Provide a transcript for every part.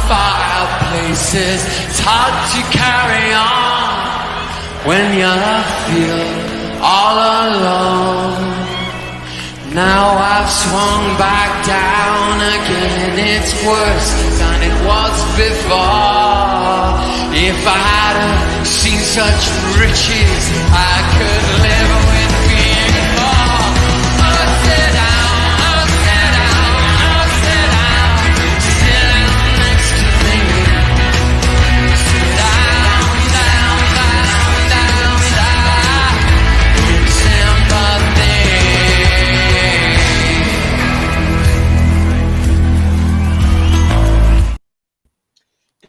fireplaces. It's hard to carry on when you feel all alone. Now I've swung back down again. It's worse than it was before. If I had seen such riches, I could live with being poor. Oh, sit down, oh, sit down, oh, sit down, sit down next to me. Sit down, down, down, down, down, in sympathy.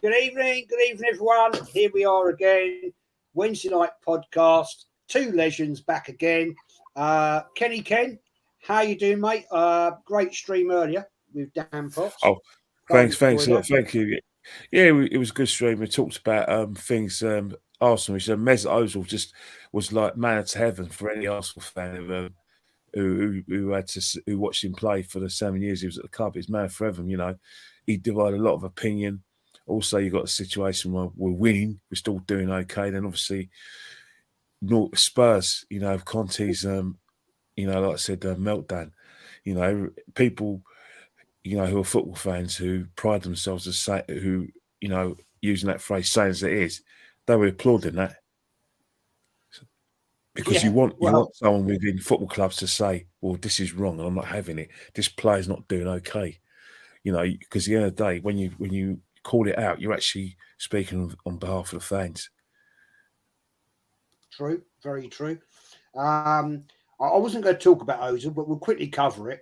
Good evening, everyone. Here we are again, Wednesday night podcast. Two legends back again. Kenny Ken, how you doing, mate? Great stream earlier with Dan Potts. Oh, thanks a lot. Thank you. Yeah, it was a good stream. We talked about things. Arsenal, which Mesut Ozil just was like manna to heaven for any Arsenal fan who watched him play for the 7 years he was at the club. He's man for heaven. You know, he divided a lot of opinion. Also, you've got a situation where we're winning, we're still doing okay. Then obviously, Spurs, you know, Conte's, like I said, meltdown. You know, people, you know, who are football fans who pride themselves as using that phrase, saying as it is, they were applauding that. Because you want someone within football clubs to say, well, this is wrong and I'm not having it. This player's not doing okay. You know, because at the end of the day, when you call it out, you're actually speaking on behalf of the fans. True, very true. I wasn't going to talk about Ozil, but we'll quickly cover it.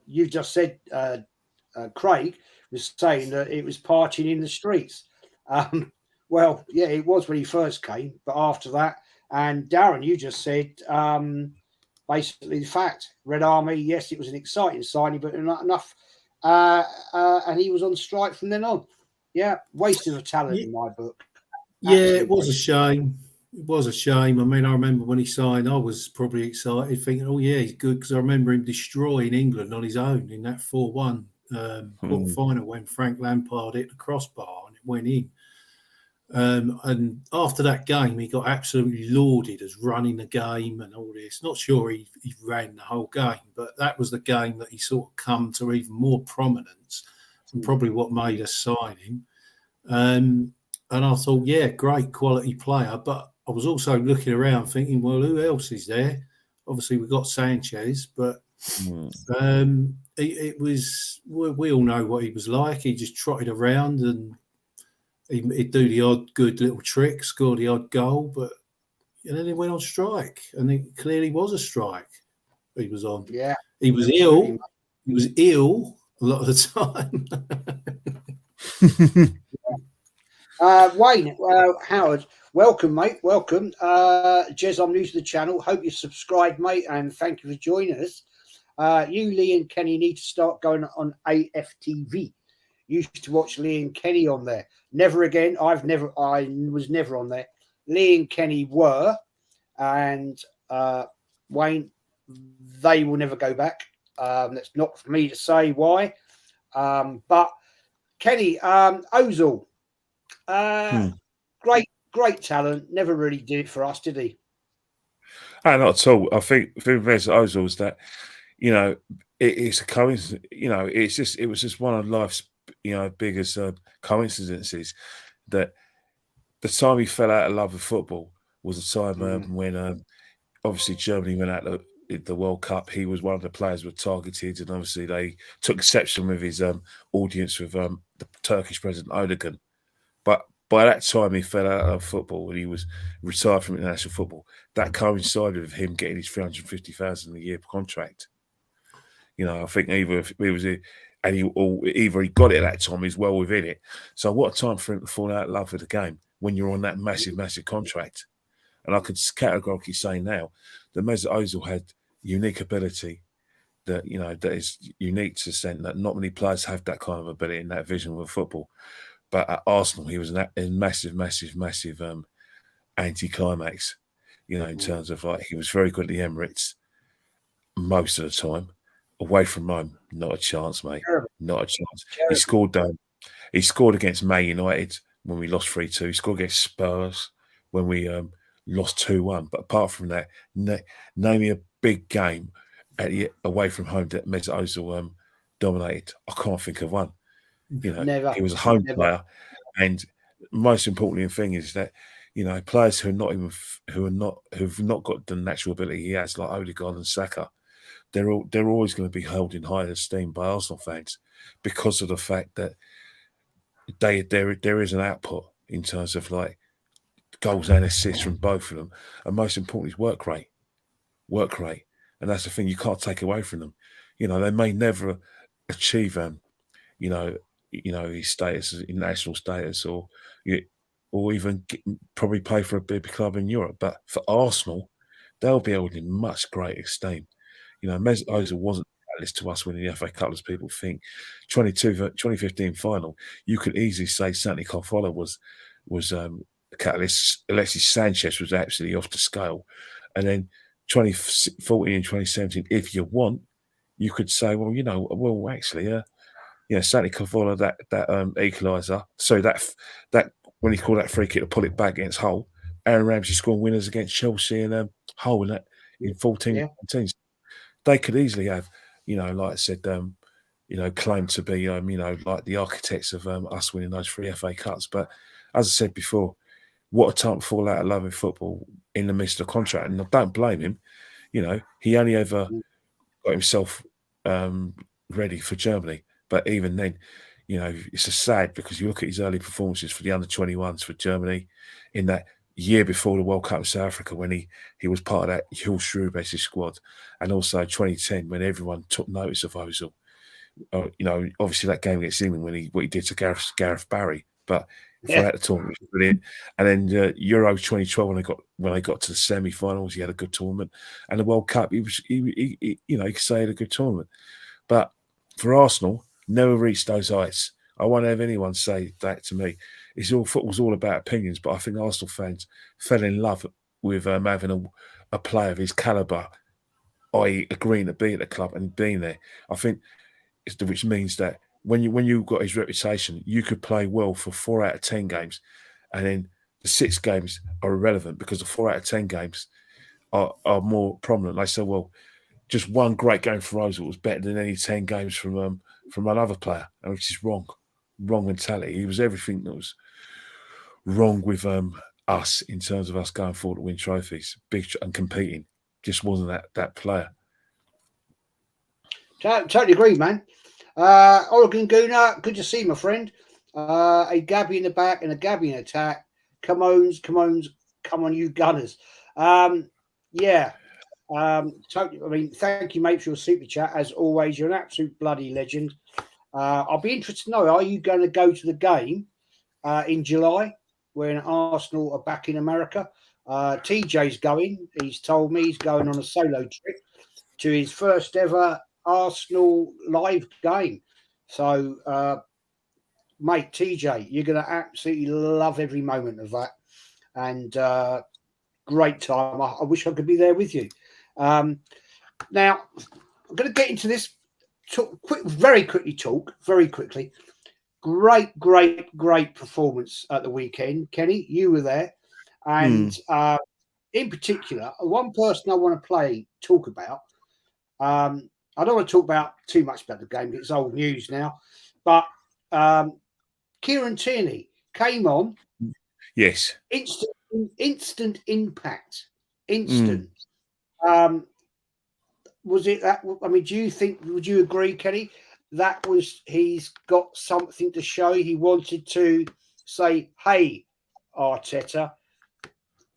You just said Craig was saying that it was partying in the streets. Well, yeah, it was when he first came, but after that, and Darren, you just said basically the fact. Red Army, yes, it was an exciting signing, but not enough. And he was on strike from then on. Yeah, wasting of talent in my book. Absolutely. Yeah, it was a shame. It was a shame. I mean, I remember when he signed, I was probably excited, thinking, oh, yeah, he's good, because I remember him destroying England on his own in that 4-1 quarter final when Frank Lampard hit the crossbar and it went in. And after that game, he got absolutely lauded as running the game and all this. Not sure he ran the whole game, but that was the game that he sort of come to even more prominence and probably what made us sign him. And I thought, yeah, great quality player. But I was also looking around thinking, well, who else is there? Obviously, we've got Sanchez, but it was, we all know what he was like. He just trotted around and he'd do the odd good little trick, score the odd goal, and then he went on strike, and it clearly was a strike he was on. Yeah, he was ill. He was ill a lot of the time. Wayne, Howard, welcome, mate. Welcome. Jez, I'm new to the channel. Hope you subscribed, mate, and thank you for joining us. You, Lee, and Kenny need to start going on AFTV. Used to watch Lee and Kenny on there. Never again. I was never on there. Lee and Kenny were, and Wayne, they will never go back. That's not for me to say why. But Kenny, Ozil, great talent. Never really did it for us, did he? Not at all. I think with Ozil is that, you know, it's a coincidence. You know, it was just one of life's, you know, biggest coincidences that the time he fell out of love with football was the time when obviously Germany went out the World Cup. He was one of the players who were targeted, and obviously they took exception with his audience with the Turkish president Erdogan. But by that time he fell out of football and he was retired from international football. That coincided with him getting his $350,000 a year contract. You know, I think either he got it at that time, he's well within it. So what a time for him to fall out of love with the game when you're on that massive contract. And I could categorically say now that Mesut Ozil had unique ability that, you know, that is unique to the extent that not many players have that kind of ability and that vision with football. But at Arsenal, he was a massive anti-climax, you know, in terms of like he was very good at the Emirates most of the time. away from home, not a chance, mate. Terrible. Not a chance. Terrible. He scored against Man United when we lost 3-2. He scored against Spurs when we lost 2-1. But apart from that, name me a big game away from home that Mesut Ozil dominated. I can't think of one. You know, Never. he was a home Never. player, and most importantly thing is that, you know, players who've not got the natural ability he has, like Odegaard and Saka, they're always going to be held in high esteem by Arsenal fans because of the fact that there is an output in terms of like goals and assists from both of them, and most importantly, work rate, and that's the thing you can't take away from them. You know, they may never achieve you know, his status, in national status, or even probably play for a big club in Europe. But for Arsenal, they'll be held in much greater esteem. You know, Mesut Ozil wasn't a catalyst to us winning the FA Cup as people think. 2015 final, you could easily say Santi Cazorla was a catalyst. Alexis Sanchez was absolutely off the scale. And then 2014 and 2017, if you want, you could say, well, you know, actually, Santi Cazorla, that equaliser. So that when he called that free kick to pull it back against Hull, Aaron Ramsey scoring winners against Chelsea and Hull in 14 teams. They could easily have, you know, like I said, claimed to be, like the architects of us winning those 3 FA Cups. But as I said before, what a time to fall out of love in football in the midst of the contract. And I don't blame him. You know, he only ever got himself ready for Germany. But even then, you know, it's a sad because you look at his early performances for the under-21s for Germany in that year before the World Cup in South Africa when he was part of that Hull Shrewsbury squad, and also 2010 when everyone took notice of Ozil. You know, obviously that game against England what he did to Gareth Barry, but throughout the tournament was brilliant. And then Euro 2012 when they got to the semi-finals, he had a good tournament, and the World Cup he you know, you could say he had a good tournament. But for Arsenal, never reached those heights. I won't have anyone say that to me. Football's all about opinions, but I think Arsenal fans fell in love with having a player of his calibre, i.e. agreeing to be at the club and being there. I think which means that when you got his reputation, you could play well for 4 out of 10 games, and then the 6 games are irrelevant because the 4 out of 10 games are more prominent. They say, well, just one great game for Ozil was better than any 10 games from another player, which is wrong mentality. He was everything that was wrong with us in terms of us going forward to win trophies, big and competing. Just wasn't that player. Totally agree, man. Oregon Gooner, good to see you, my friend. A Gabby in the back and a Gabby in attack. Come on, you Gunners. Yeah. Totally. I mean, thank you, mate, for your super chat. As always, you're an absolute bloody legend. I'll be interested to know, are you going to go to the game in July when Arsenal are back in America? TJ's going. He's told me he's going on a solo trip to his first ever Arsenal live game. So, mate, TJ, you're going to absolutely love every moment of that. And great time. I wish I could be there with you. Now, I'm going to get into this very quickly. Great performance at the weekend. Kenny, you were there. And in particular, one person I want to talk about, I don't want to talk about too much about the game. It's old news now. But Kieran Tierney came on. Yes. Instant impact. Instant. Was it that? I mean, would you agree, Kenny? He's got something to show. He wanted to say, hey, Arteta,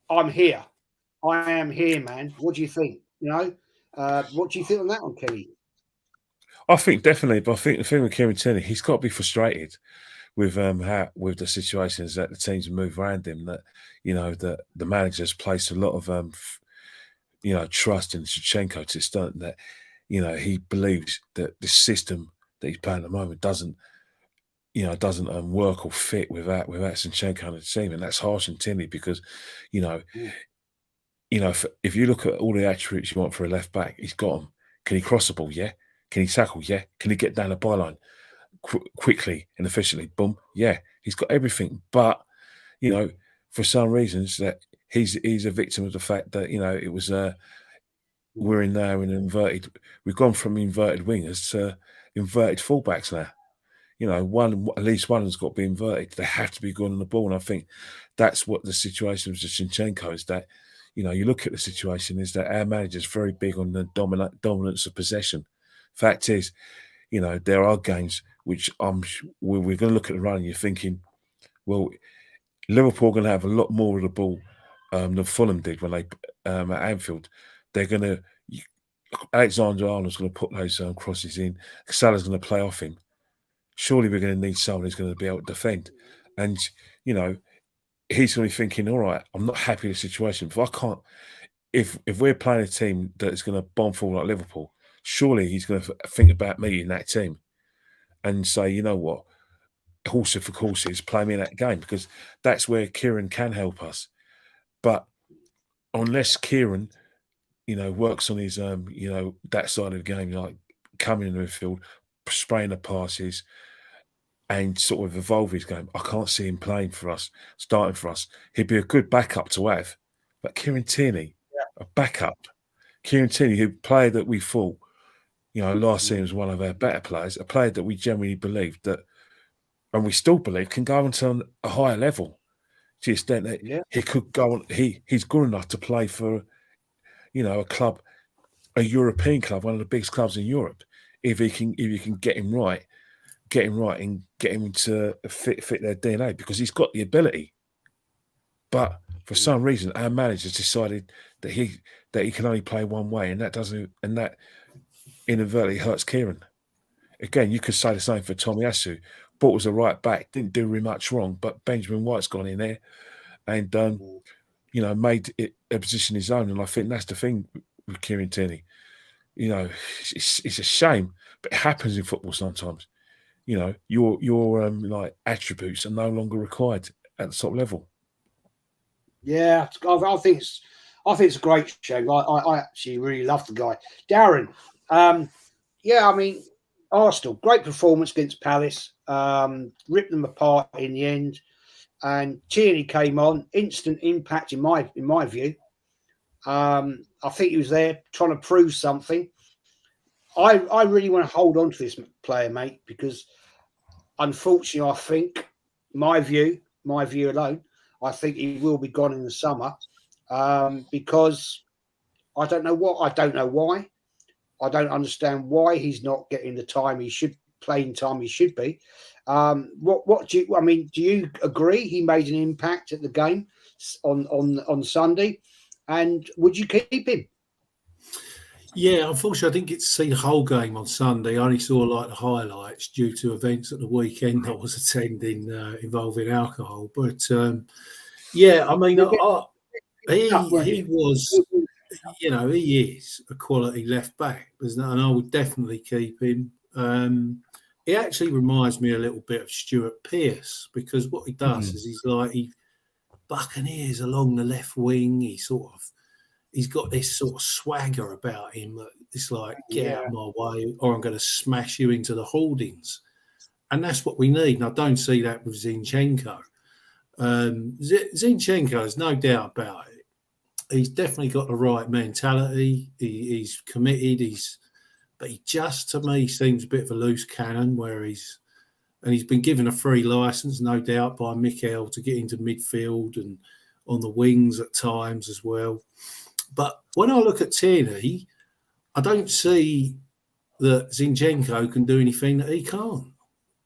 I'm here. I am here, man. What do you think? You know, what do you think on that one, Kenny? I think definitely, but I think the thing with Kieran Tierney, he's got to be frustrated with with the situations that the teams move around him. That, you know, that the manager's placed a lot of trust in Zinchenko to the extent that, you know, he believes that the system that he's playing at the moment doesn't work or fit without Zinchenko on the team, and that's harsh on Tierney because, if you look at all the attributes you want for a left back, he's got them. Can he cross the ball? Yeah. Can he tackle? Yeah. Can he get down the byline quickly and efficiently? Boom. Yeah. He's got everything. But, you know, for some reasons that he's a victim of the fact that, you know, it was we're now in inverted. We've gone from inverted wingers to inverted fullbacks now. You know, at least one has got to be inverted. They have to be good on the ball, and I think that's what the situation with Zinchenko is. That, you know, you look at the situation is that our manager's very big on the dominance of possession. Fact is, you know, there are games which we're going to look at the run, and you're thinking, well, Liverpool are going to have a lot more of the ball than Fulham did when they at Anfield. They're going to Alexander-Arnold's going to put those crosses in. Salah's going to play off him. Surely we're going to need someone who's going to be able to defend. And, you know, he's going to be thinking, all right, I'm not happy with the situation. If I can't, if we're playing a team that is going to bomb forward like Liverpool, surely he's going to think about me in that team and say, you know what, horse for courses, play me in that game, because that's where Kieran can help us. But unless Kieran, you know, works on his, you know, that side of the game, like coming in the midfield, spraying the passes, and sort of evolve his game, I can't see him playing for us, starting for us. He'd be a good backup to have. But Kieran Tierney, a backup. Kieran Tierney, who player that we thought, you know, last season was one of our better players, a player that we genuinely believed that, and we still believe, can go on to a higher level to the extent that he could go on. He's good enough to play for, you know, a club, a European club, one of the biggest clubs in Europe. If you can get him right, and get him to fit their DNA, because he's got the ability. But for some reason, our manager's decided that he can only play one way, and that inadvertently hurts Kieran. Again, you could say the same for Tomiyasu. Bought was a right back, didn't do very much wrong, but Benjamin White's gone in there and you know, made it a position his own. And I think that's the thing with Kieran Tierney. You know, it's a shame, but it happens in football sometimes. You know, your like attributes are no longer required at the top level. Yeah, I think it's a great shame. I actually really love the guy, Darren. Yeah, I mean, Arsenal, great performance against Palace, ripped them apart in the end, and Tierney came on, instant impact in my view. I think he was there trying to prove something. I really want to hold on to this player, mate, because unfortunately, I think my view alone, I think he will be gone in the summer because I don't know why. I don't understand why he's not getting the time he should, playing time he should be. What do you? I mean, do you agree he made an impact at the game on Sunday? And would you keep him? Yeah, unfortunately, I didn't get to see the whole game on Sunday. I only saw like the highlights due to events at the weekend I was attending involving alcohol. But yeah, I mean, he was, you know, he is a quality left back, and I would definitely keep him. He actually reminds me a little bit of Stuart Pearce, because what he does is he buccaneers along the left wing. He's got this sort of swagger about him that it's like, get out of my way or I'm going to smash you into the hoardings. And that's what we need. And I don't see that with Zinchenko. Zinchenko, there's no doubt about it. He's definitely got the right mentality. He's committed. But he just, to me, seems a bit of a loose cannon he's been given a free license, no doubt, by Mikel to get into midfield and on the wings at times as well. But when I look at Tierney, I don't see that Zinchenko can do anything that he can't.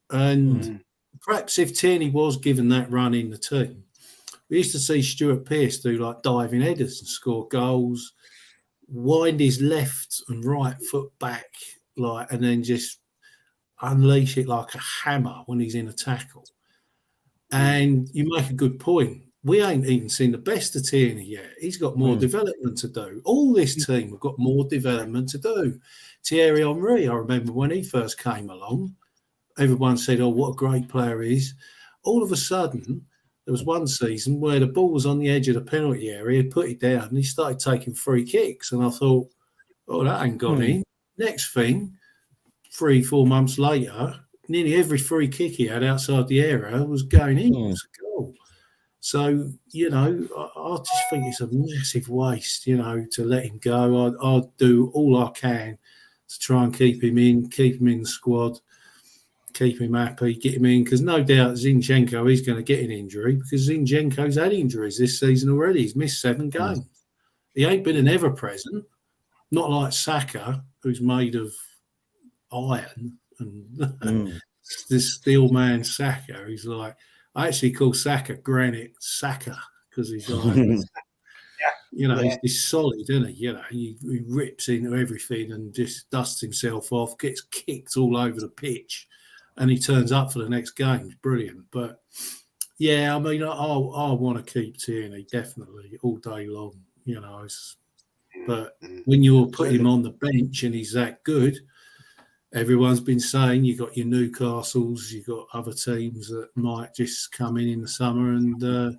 And perhaps if Tierney was given that run in the team, we used to see Stuart Pearce do like diving headers and score goals, wind his left and right foot back, and then just unleash it like a hammer when he's in a tackle. And you make a good point. We ain't even seen the best of Tierney yet. He's got more development to do. All this team have got more development to do. Thierry Henry, I remember when he first came along, everyone said, oh, what a great player he is. All of a sudden, there was one season where the ball was on the edge of the penalty area, he put it down, and he started taking free kicks. And I thought, oh, that ain't got in. Next thing, 3-4 months later, nearly every free kick he had outside the area was going in. It was a goal. So, you know, I just think it's a massive waste, you know, to let him go. I'd do all I can to try and keep him in the squad, keep him happy, get him in, because no doubt Zinchenko is going to get an injury, because Zinchenko's had injuries this season already. He's missed 7 games. He ain't been an ever-present, not like Saka, who's made of iron, and this steel man Saka, who's like, I actually call Saka Granite Saka, because he's like, you know, he's solid, isn't he? You know, he rips into everything and just dusts himself off, gets kicked all over the pitch, and he turns up for the next game. It's brilliant. But yeah, I mean, I want to keep Tierney definitely all day long. You know, but when you're putting him on the bench and he's that good, everyone's been saying you got your Newcastles, you got other teams that might just come in the summer and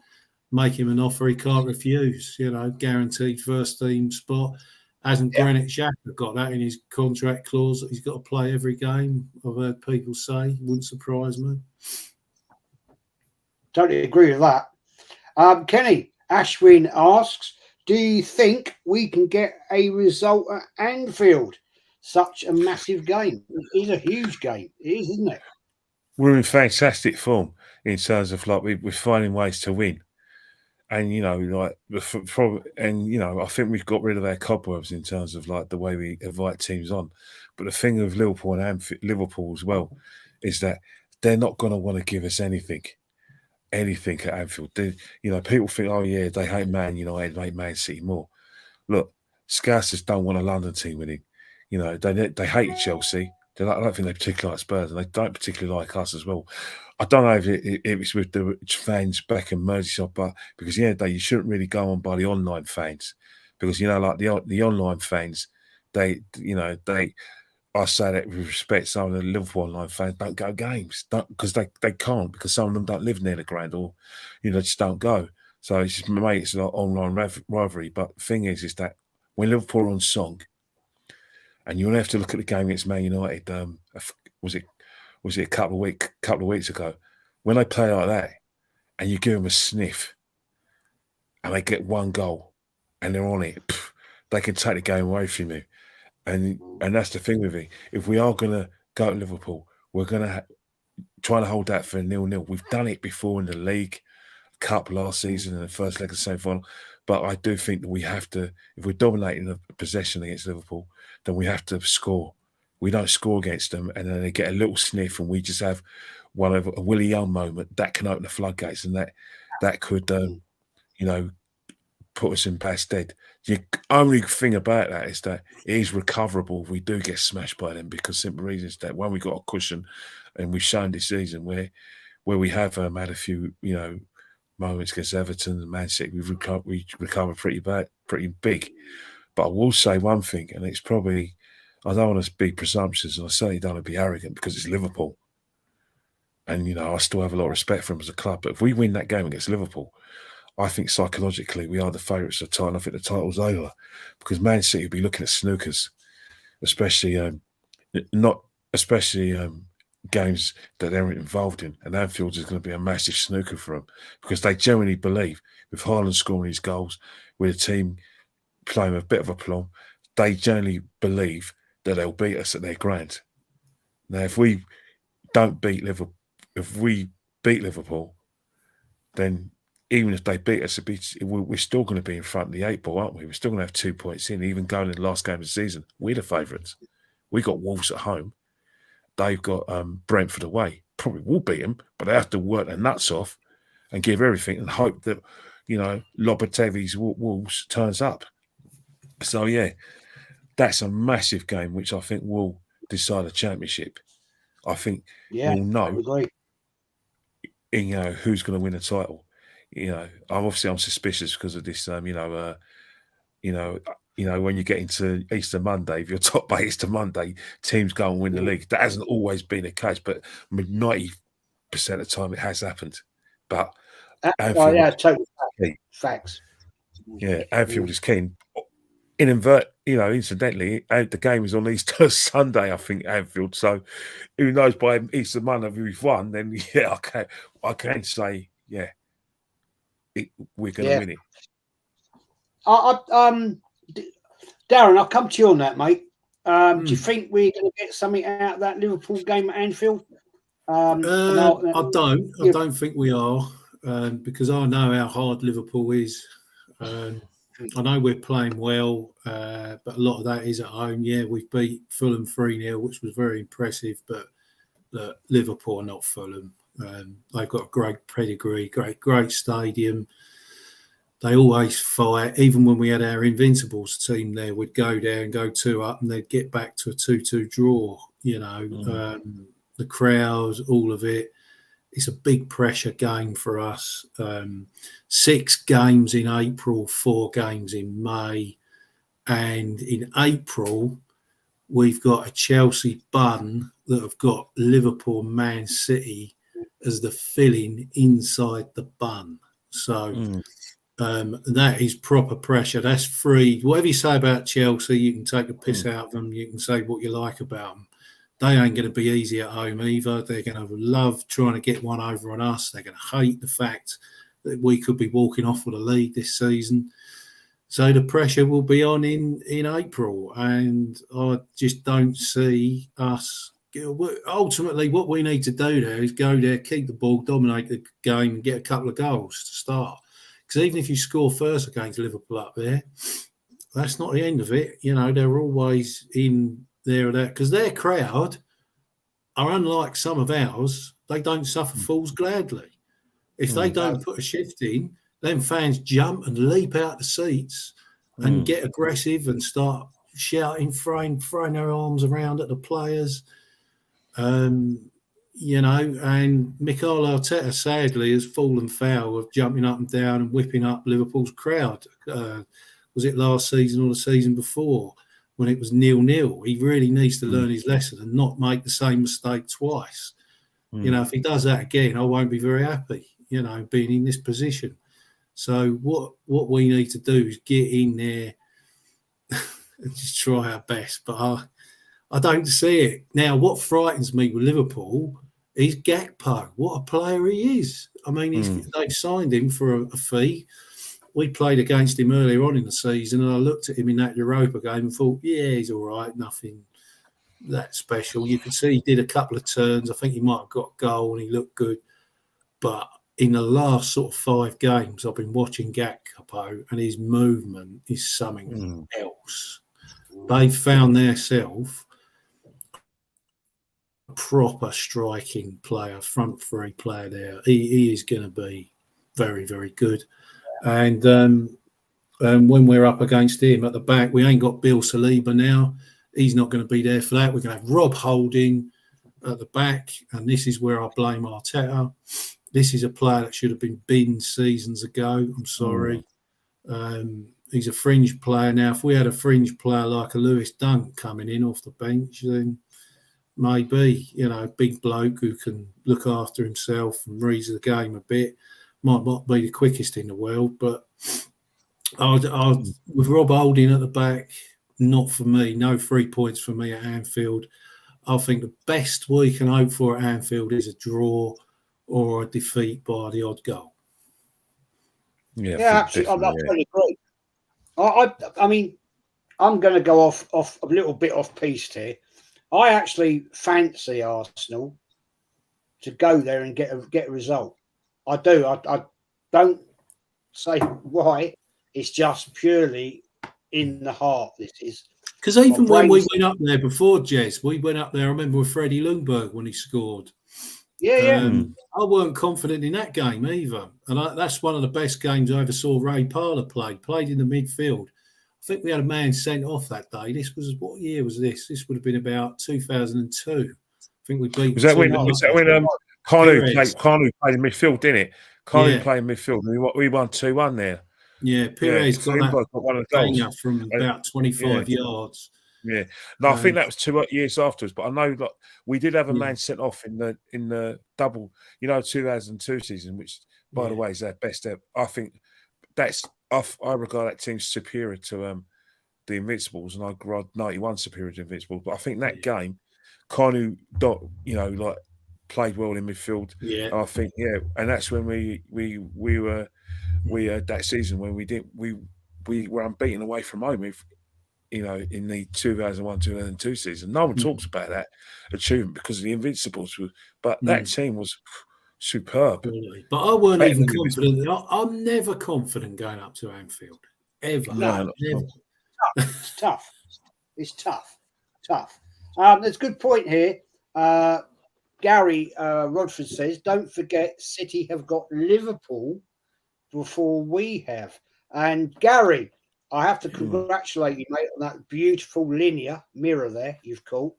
make him an offer he can't refuse. You know, guaranteed first team spot. Hasn't Granit Xhaka got that in his contract clause that he's got to play every game? I've heard people say. Wouldn't surprise me. Totally agree with that. Kenny, Ashwin asks, do you think we can get a result at Anfield? Such a massive game. It is a huge game. It is, isn't it? We're in fantastic form in terms of like we're finding ways to win, and you know, like and you know, I think we've got rid of our cobwebs in terms of like the way we invite teams on. But the thing with Liverpool and Liverpool as well is that they're not going to want to give us anything at Anfield. You know, people think, oh yeah, they hate Man United, hate Man City more. Look, Scousers don't want a London team winning. You know, they hate Chelsea. I don't think they particularly like Spurs, and they don't particularly like us as well. I don't know if it's with the fans back in Merseyside, but because you shouldn't really go on by the online fans, because you know, like the online fans, I say that with respect. Some of the Liverpool online fans don't go games, because they can't, because some of them don't live near the ground, or you know, just don't go. So it's just it's like online rivalry. But the thing is that when Liverpool are on song, and you'll have to look at the game against Man United. Was it a couple of weeks ago, when they play like that, and you give them a sniff, and they get 1 goal, and they're on it, they can take the game away from you. And that's the thing with it. If we are going to go to Liverpool, we're going to try to hold that for 0-0. We've done it before in the League Cup last season in the first leg of the semi-final. But I do think that we have to, if we're dominating the possession against Liverpool, then we have to score. We don't score against them, and then they get a little sniff, and we just have a Willie Young moment that can open the floodgates, and that could, you know, put us in bad stead. The only thing about that is that it is recoverable if we do get smashed by them, because simple reason is that when we got a cushion, and we've shown this season where we have had a few, you know, moments against Everton and Man City, we recovered pretty big. But I will say one thing, and it's probably, I don't want to be presumptuous, and I certainly don't want to be arrogant, because it's Liverpool. And, you know, I still have a lot of respect for them as a club. But if we win that game against Liverpool, I think psychologically we are the favourites of the title. I think the title's over, because Man City will be looking at snookers, especially games that they're involved in. And Anfield is going to be a massive snooker for them, because they genuinely believe, with Haaland scoring his goals, with a team playing a bit of aplomb, they generally believe that they'll beat us at their ground. Now, if we don't beat Liverpool, then even if they beat us, we're still going to be in front of the 8 ball, aren't we? We're still going to have 2 points in, even going in the last game of the season. We're the favourites. We got Wolves at home. They've got Brentford away. Probably will beat them, but they have to work their nuts off and give everything and hope that, you know, Lopetegui's Wolves turns up. So, yeah, that's a massive game, which I think will decide the championship. I think we'll know, you know, who's going to win the title. You know, I'm suspicious because of this. When you get into Easter Monday, if you're top by Easter Monday, teams go and win the league. That hasn't always been the case, but 90% of the time it has happened. But Anfield, totally facts. Yeah, Anfield is keen. incidentally, the game is on Easter Sunday, I think, Anfield. So who knows, by Easter Monday we've won, then yeah, I can say, yeah, we're going to win it. Darren, I'll come to you on that, mate. Do you think we're going to get something out of that Liverpool game at Anfield? I don't think we are, because I know how hard Liverpool is. I know we're playing well, but a lot of that is at home. Yeah, we've beat Fulham 3-0, which was very impressive, but Liverpool are not Fulham. They've got a great pedigree, great stadium. They always fight. Even when we had our Invincibles team there, we'd go there and go 2-up, and they'd get back to a 2-2 draw. The crowd, all of it. It's a big pressure game for us. 6 games in April, 4 games in May. And in April, we've got a Chelsea bun that have got Liverpool, Man City as the filling inside the bun. So that is proper pressure. That's free. Whatever you say about Chelsea, you can take the piss out of them. You can say what you like about them. They ain't going to be easy at home either. They're going to love trying to get one over on us. They're going to hate the fact that we could be walking off with a lead this season. So the pressure will be on in April. And I just don't see us. Ultimately, what we need to do there is go there, keep the ball, dominate the game, and get a couple of goals to start. Because even if you score first against Liverpool up there, that's not the end of it. They're always in there or that, because their crowd are unlike some of ours. They don't suffer fools gladly. If they don't put a shift in, then fans jump and leap out the seats and get aggressive and start shouting, throwing their arms around at the players. And Mikel Arteta sadly has fallen foul of jumping up and down and whipping up Liverpool's crowd. Was it last season or the season before, when it was 0-0? He really needs to learn his lesson and not make the same mistake twice. If he does that again, I won't be very happy, being in this position. So what we need to do is get in there and just try our best. But I don't see it. Now, what frightens me with Liverpool is Gakpo. What a player he is. I mean, they've signed him for a fee. We played against him earlier on in the season, and I looked at him in that Europa game and thought, yeah, he's all right, nothing that special. You could see he did a couple of turns. I think he might have got a goal and he looked good. But in the last sort of 5 games, I've been watching Gakpo, and his movement is something else. They've found themselves a proper striking player, front 3 player there. He is going to be very, very good. And when we're up against him at the back, we ain't got Bill Saliba now. He's not going to be there for that. We're going to have Rob Holding at the back, and this is where I blame Arteta. This is a player that should have been binned seasons ago. I'm sorry. He's a fringe player now. If we had a fringe player like a Lewis Dunk coming in off the bench, then maybe, big bloke who can look after himself and reads the game a bit. Might not be the quickest in the world, but with Rob Holding at the back, not for me. No 3 points for me at Anfield. I think the best we can hope for at Anfield is a draw or a defeat by the odd goal. Yeah, absolutely. I totally agree. I mean, I'm going to go off a little bit off piste here. I actually fancy Arsenal to go there and get a result. I do. I don't say why. It's just purely in the heart. This is because even when we went up there before, Jez, we went up there. I remember with Freddie Ljungberg when he scored. I weren't confident in that game either, and that's one of the best games I ever saw Ray Parlour played in the midfield. I think we had a man sent off that day. This was, what year was this? This would have been about 2002. I think we beat. Was that when Kanu played in midfield, didn't it? Kanu played in midfield, and we won 2-1 there. Yeah, Pires got one of the goals from about 25 yards. Yeah, no, I think that was 2 years afterwards. But I know that we did have a man sent off in the double, 2002 season, which, by the way, is their best ever. I think I regard that team superior to the Invincibles, and I grabbed 91 superior to Invincibles. But I think that game, Kanu, like played well in midfield. Yeah. And I think, and that's when we were that season when we were unbeaten away from home. In the 2001-2002 season, no one talks about that achievement because of the Invincibles. But that team was superb. But I weren't even confident. I'm never confident going up to Anfield ever. No, never. It's tough. It's tough. There's a good point here. Gary Rodford says, "Don't forget, City have got Liverpool before we have." And Gary, I have to congratulate you, mate, on that beautiful linear mirror there you've caught.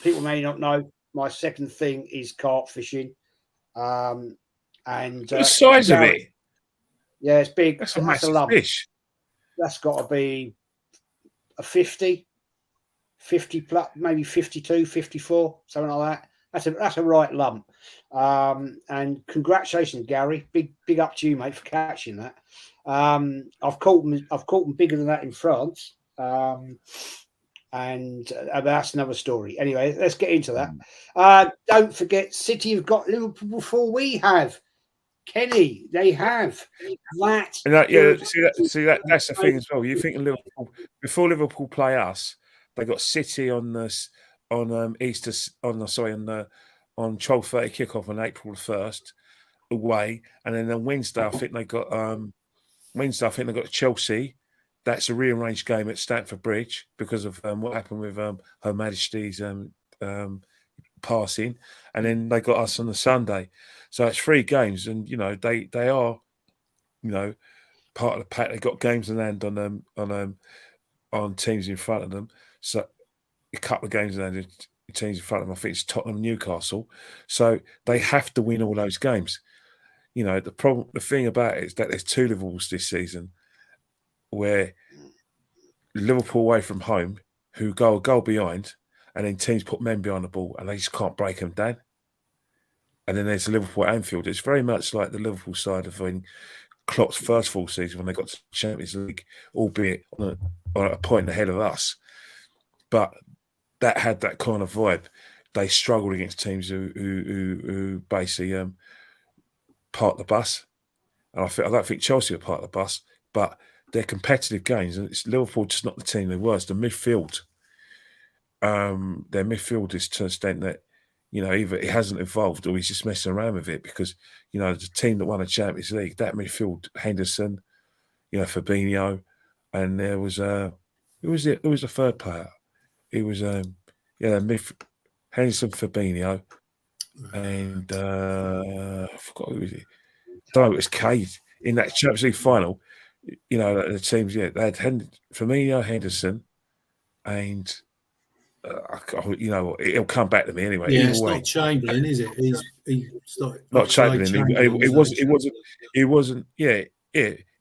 People may not know my second thing is carp fishing. And the size of it. Yeah, it's big. That's a massive fish. That's got to be a 50 plus, maybe 52, 54, something like that. That's a right lump. And congratulations, Gary. Big up to you, mate, for catching that. I've caught them bigger than that in France. And that's another story. Anyway, let's get into that. Don't forget, City have got Liverpool before we have. Kenny, they have that. See that that's the thing as well. You think of Liverpool before Liverpool play us, they got City on 12:30 kickoff on April 1st away, and then on Wednesday I think they got Chelsea. That's a rearranged game at Stamford Bridge because of what happened with Her Majesty's passing, and then they got us on the Sunday. So it's 3 games, and they are, part of the pack. They got games in hand on teams in front of them. So a couple of games in hand teams in front of them. I think it's Tottenham, Newcastle. So they have to win all those games. The thing about it is that there's 2 Liverpools this season, where Liverpool away from home who go a goal behind, and then teams put men behind the ball and they just can't break them down. And then there's Liverpool at Anfield. It's very much like the Liverpool side of Klopp's first full season when they got to the Champions League, albeit on a point ahead of us. But that had that kind of vibe. They struggled against teams who basically parked the bus. And I don't think Chelsea are part of the bus, but they're competitive games, and it's Liverpool just not the team they were. It's the midfield. Their midfield is to an extent that, either it hasn't evolved or he's just messing around with it because, the team that won the Champions League, that midfield, Henderson, Fabinho, and there was who was the third player? It was Henderson, Fabinho, and I forgot who was it. No, it was Cade in that Champions League final. The teams, they had Firmino, Henderson, and it'll come back to me anyway. Yeah, it's not Chamberlain, is it? He's not Chamberlain. It wasn't. Yeah.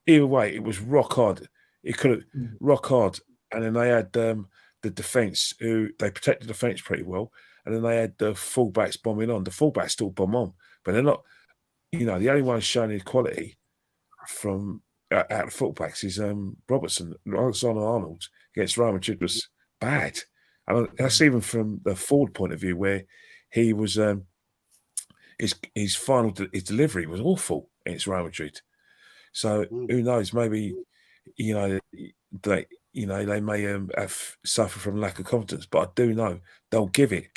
Either way, it was rock hard. It could have rock hard, and then they had the defence who they protected the defence pretty well, and then they had the fullbacks bombing on. The fullbacks still bomb on, but they're not. The only one showing his quality from out of fullbacks is Robertson. Alexander-Arnold against Real Madrid was bad. And that's even from the forward point of view, where he was his delivery was awful against Real Madrid. So who knows? Maybe they may have suffered from lack of confidence, but I do know they'll give it.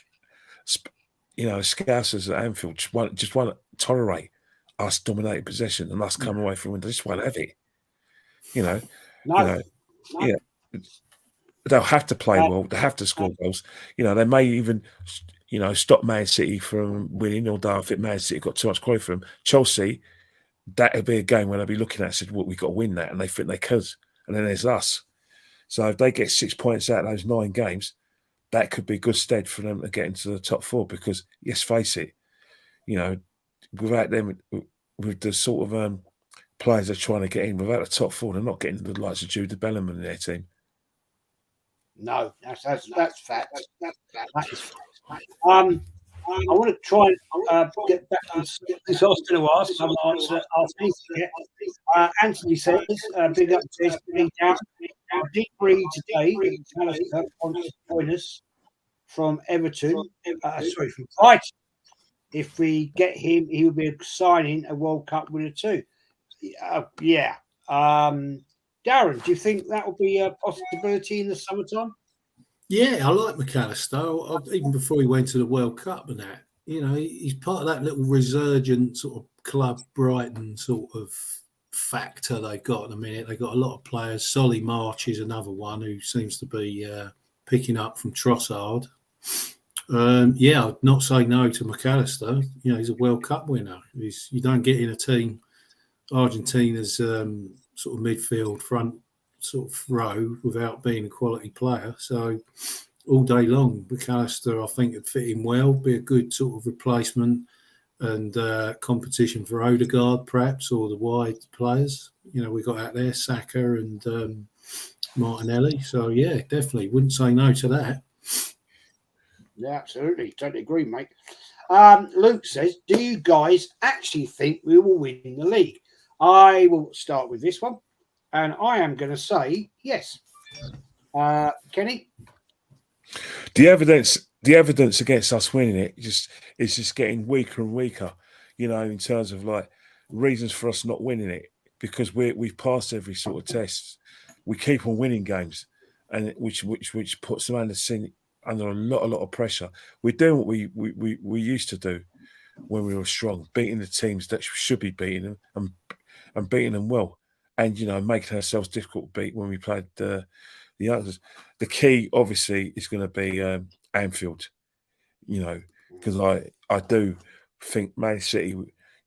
Scousers at Anfield just won't tolerate us dominating possession and us coming away from it. They just won't have it. They'll have to play well. They have to score goals. They may even, stop Man City from winning, although I think Man City got too much quality for them. Chelsea, that would be a game where they'll be looking at and said, well, we've got to win that, and they think they could. And then there's us. So if they get 6 points out of those 9 games, that could be good stead for them to get into the top 4 because, let's face it, without them, with the sort of players they're trying to get in, without the top 4, they're not getting the likes of Jude Bellingham in their team. No, that's fact. That is fact. I want to try and get back to this. I was going to ask. I'm asked me. Anthony says, "Big up, Jez, big down. Now, did read today that McAllister wants to join us from Everton, from Brighton. If we get him, he'll be signing a World Cup winner too. Yeah. Darren, do you think that will be a possibility in the summertime? Yeah, I like McAllister. Even before he went to the World Cup and that, he's part of that little resurgent sort of club Brighton sort of factor they've got at the minute. They've got a lot of players. Solly March is another one who seems to be picking up from Trossard. I'd not say no to McAllister. He's a World Cup winner. You don't get in a team, Argentina's sort of midfield front sort of row without being a quality player. So all day long, McAllister, I think, would fit in well, be a good sort of replacement and competition for Odegaard, perhaps, or the wide players. We got out there, Saka and Martinelli. So, yeah, definitely. Wouldn't say no to that. Yeah, absolutely. Totally agree, mate. Luke says, do you guys actually think we will win the league? I will start with this one, and I am going to say yes. Kenny? The evidence against us winning it is just getting weaker and weaker, in terms of like reasons for us not winning it, because we've passed every sort of test. We keep on winning games, and which puts them under a lot of pressure. We're doing what we used to do when we were strong, beating the teams that should be beating them and beating them well, and making ourselves difficult to beat when we played the others. The key, obviously, is going to be Anfield, because I do think Man City,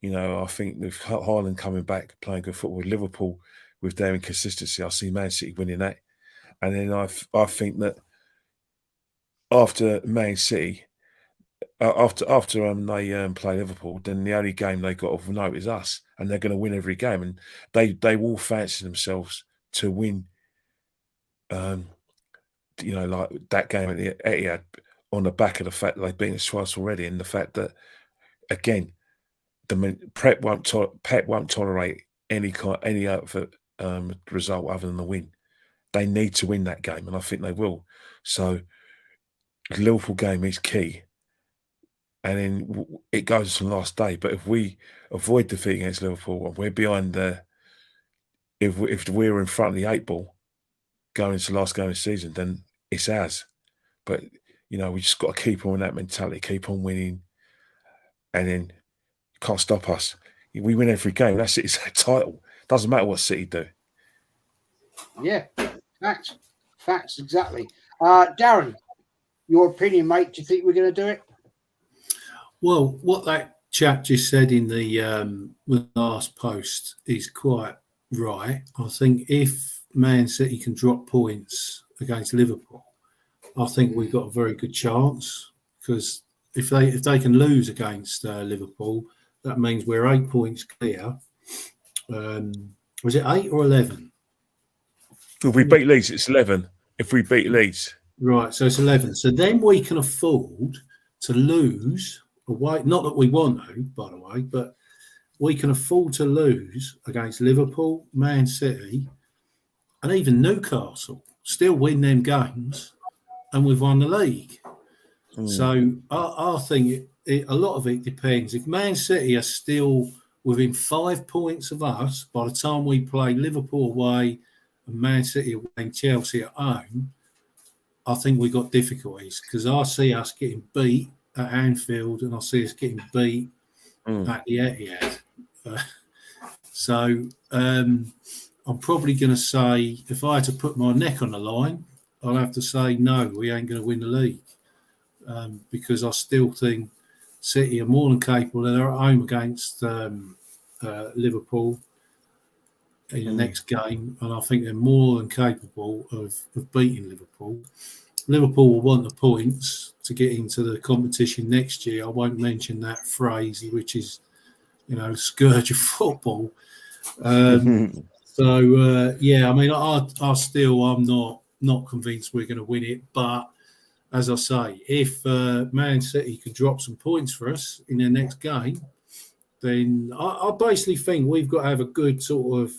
I think with Haaland coming back, playing good football, Liverpool with their inconsistency, I see Man City winning that. And then I think that after Man City, after they play Liverpool, then the only game they got of note is us, and they're going to win every game, and they will fancy themselves to win. Like that game at the Etihad, on the back of the fact that they've beaten us twice already, and the fact that again, Pep won't tolerate any other result other than the win. They need to win that game, and I think they will. So the Liverpool game is key, and then it goes to the last day. But if we avoid defeat against Liverpool, and we're behind if we're in front of the 8 ball going into the last game of the season, then it's ours. But we just got to keep on that mentality, keep on winning, and then you can't stop us. We win every game. That's it. It's a title. Doesn't matter what City do. Yeah, facts, exactly. Darren, your opinion, mate? Do you think we're going to do it? Well, what that chap just said in the last post is quite right. I think if Man City can drop points against Liverpool, I think we've got a very good chance, because if they can lose against Liverpool, that means we're 8 points clear. Was it 8 or 11? If we beat Leeds, it's 11. If we beat Leeds, right, so it's 11. So then we can afford to lose away. Not that we want to, by the way, but we can afford to lose against Liverpool, Man City, and even Newcastle. Still win them games, and we've won the league. So I think a lot of it depends. If Man City are still within 5 points of us by the time we play Liverpool away and Man City away and Chelsea at home, I think we got difficulties, because I see us getting beat at Anfield and I see us getting beat at the Etihad. So I'm probably going to say, if I had to put my neck on the line, I'll have to say no, we ain't going to win the league, because I still think City are more than capable. They're at home against Liverpool in the next game, and I think they're more than capable of beating Liverpool. Liverpool will want the points to get into the competition next year. I won't mention that phrase, which is, scourge of football. So, yeah, I mean, I'm not convinced we're going to win it. But as I say, if Man City can drop some points for us in their next game, then I basically think we've got to have a good sort of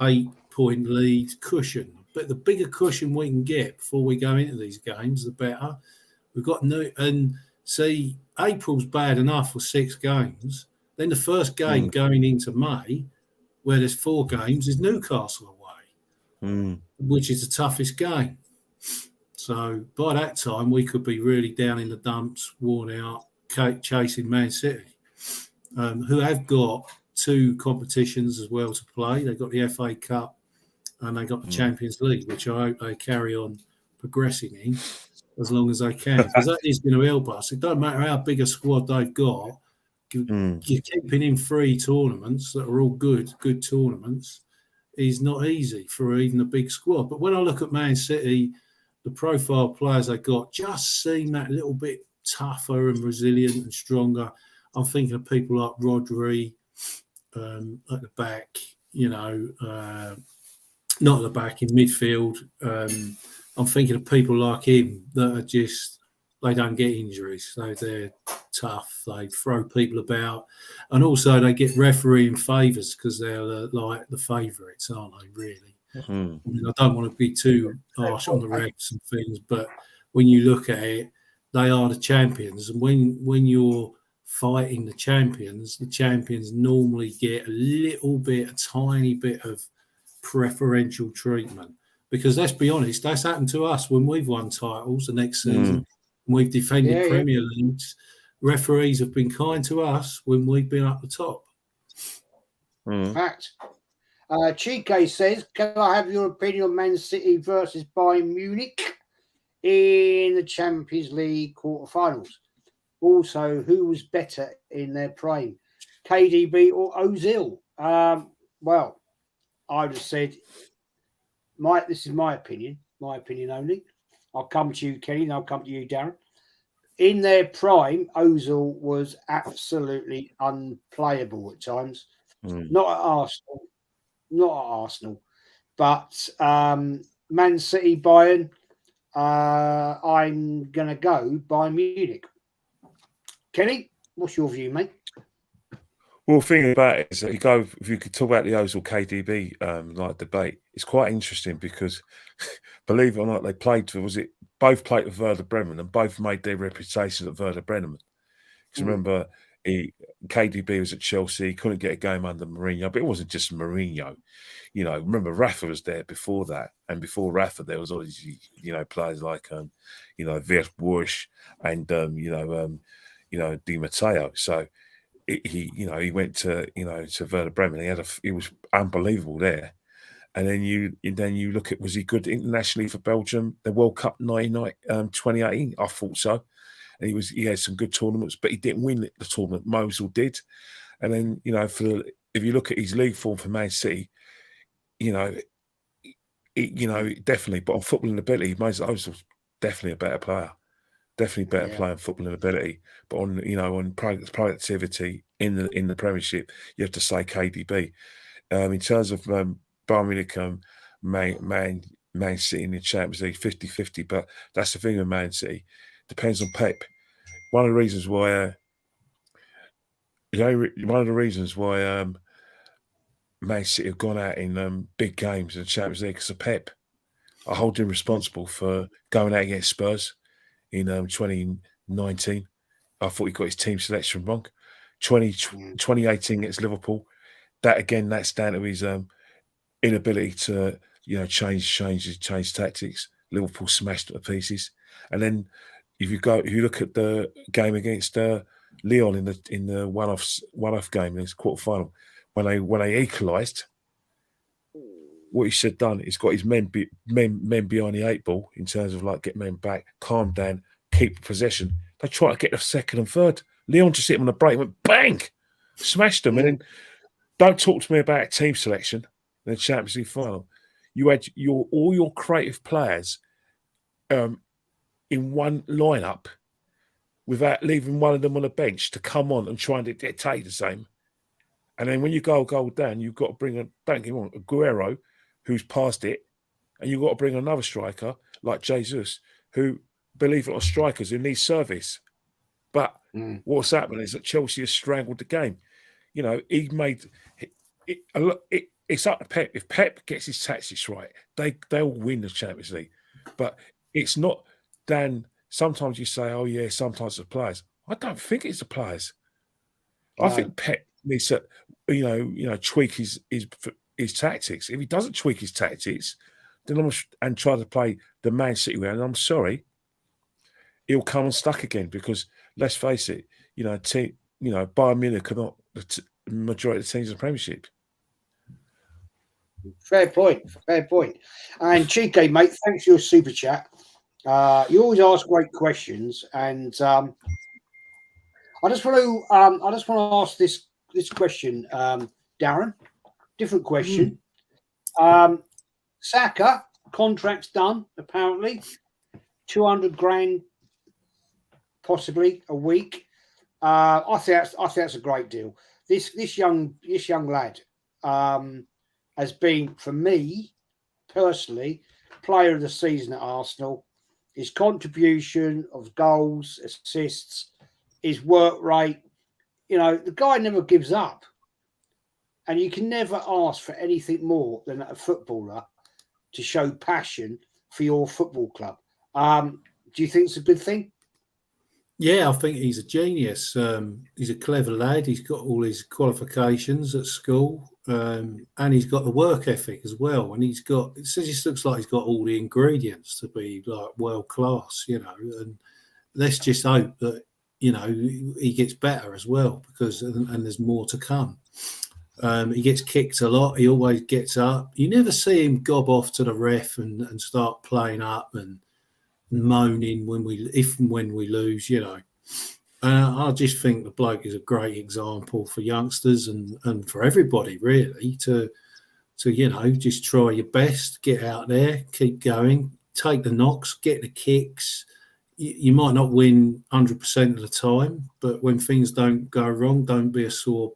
8-point lead cushion, the bigger cushion we can get before we go into these games, the better. We've got see, April's bad enough for 6 games. Then the first game going into May, where there's 4 games, is Newcastle away, which is the toughest game. So by that time, we could be really down in the dumps, worn out, chasing Man City, who have got 2 competitions as well to play. They've got the FA Cup and they've got the Champions League, which I hope they carry on progressing in as long as they can, because that is going to help us. It doesn't matter how big a squad they've got. You're keeping in 3 tournaments that are all good tournaments is not easy for even a big squad. But when I look at Man City, the profile players they got just seem that little bit tougher and resilient and stronger. I'm thinking of people like Rodri at the back, not at the back, in midfield. I'm thinking of people like him that are just, they don't get injuries. So they're tough. They throw people about. And also they get refereeing favours because they're like the favourites, aren't they, really? I mean, I don't want to be too harsh on the refs and things, but when you look at it, they are the champions. And when you're fighting the champions normally get a tiny bit of preferential treatment. Because let's be honest, that's happened to us when we've won titles the next season. We've defended Premier Leagues. Referees have been kind to us when we've been up the top. Fact. Chike says, can I have your opinion on Man City versus Bayern Munich in the Champions League quarterfinals? Also, who was better in their prime, KDB or Ozil? Well, I would have said, this is my opinion only. I'll come to you, Kenny, and I'll come to you, Darren. In their prime, Ozil was absolutely unplayable at times. Not at Arsenal, but Man City, Bayern, I'm going to go Bayern Munich. Kenny, what's your view, mate? Well, the thing about it is that if you could talk about the Ozil KDB debate, it's quite interesting because, believe it or not, they played for, both played for Werder Bremen and both made their reputations at Werder Bremen. Because remember, KDB was at Chelsea, couldn't get a game under Mourinho, but it wasn't just Mourinho. Remember Rafa was there before that, and before Rafa there was all these, players like, Vert Bush and Di Matteo. So he went to to Werder Bremen. He was unbelievable there. And then you look at, was he good internationally for Belgium? The World Cup 2018, I thought so. And he had some good tournaments, but he didn't win the tournament. Ozil did. And then if you look at his league form for Man City, definitely. But on footballing ability, Ozil's definitely a better player. Definitely better player in footballing ability. But on productivity in the Premiership, you have to say KDB. In terms of Bayern Munich, Man City in the Champions League, 50-50. But that's the thing with Man City. Depends on Pep. One of the reasons why Man City have gone out in big games in the Champions League because of Pep. I hold him responsible for going out against Spurs in 2019. I thought he got his team selection wrong. 2018 against Liverpool. That's down to his inability to change tactics. Liverpool smashed it to pieces. And then if you look at the game against Lyon in the one-off game in this quarterfinal, when they equalised, what he should have done is got his men behind the 8 ball in terms of get men back, calm down, keep possession. They try to get the second and third. Lyon just hit him on the break, went bang, smashed them. And then don't talk to me about team selection in the Champions League final. You had all your creative players in one lineup without leaving one of them on the bench to come on and try and dictate the same. And then when you go down, you've got to bring don't get me wrong, Aguero, who's past it, and you've got to bring another striker like Jesus, who, believe it or not, strikers who need service. But what's happened is that Chelsea has strangled the game. He made it it's up to Pep. If Pep gets his tactics right, they'll win the Champions League. But it's not. Dan, sometimes you say, "Oh yeah," sometimes the players. I don't think it's the players. I think Pep needs to, tweak his tactics. If he doesn't tweak his tactics, then and try to play the Man City way, and I'm sorry, he'll come unstuck again because let's face it, Bayern Munich are not the majority of the teams in the Premiership. Fair point. And Chico, mate, thanks for your super chat. You always ask great questions, and I just want to ask this question, Darren. Different question. Saka contract's done apparently, 200 grand, possibly a week. I think that's a great deal. This young lad has been, for me personally, player of the season at Arsenal. His contribution of goals, assists, his work rate, the guy never gives up. And you can never ask for anything more than a footballer to show passion for your football club. Do you think it's a good thing? Yeah, I think he's a genius. He's a clever lad. He's got all his qualifications at school, and he's got the work ethic as well. And it just looks like he's got all the ingredients to be like world class, And let's just hope that he gets better as well and there's more to come. He gets kicked a lot. He always gets up. You never see him gob off to the ref and start playing up and moaning when we lose, I just think the bloke is a great example for youngsters and for everybody really to just try your best, get out there, keep going, take the knocks, get the kicks. You might not win 100% of the time, but when things don't go wrong, don't be a sore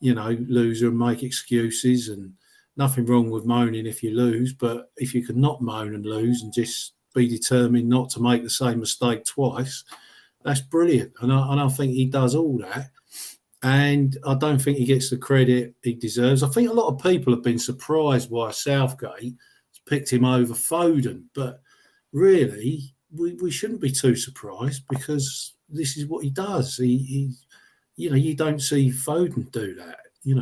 loser and make excuses. And nothing wrong with moaning if you lose, but if you can not moan and lose and just be determined not to make the same mistake twice, that's brilliant. And I think he does all that. And I don't think he gets the credit he deserves. I think a lot of people have been surprised why Southgate picked him over Foden. But really, we shouldn't be too surprised because this is what he does. He you don't see Foden do that.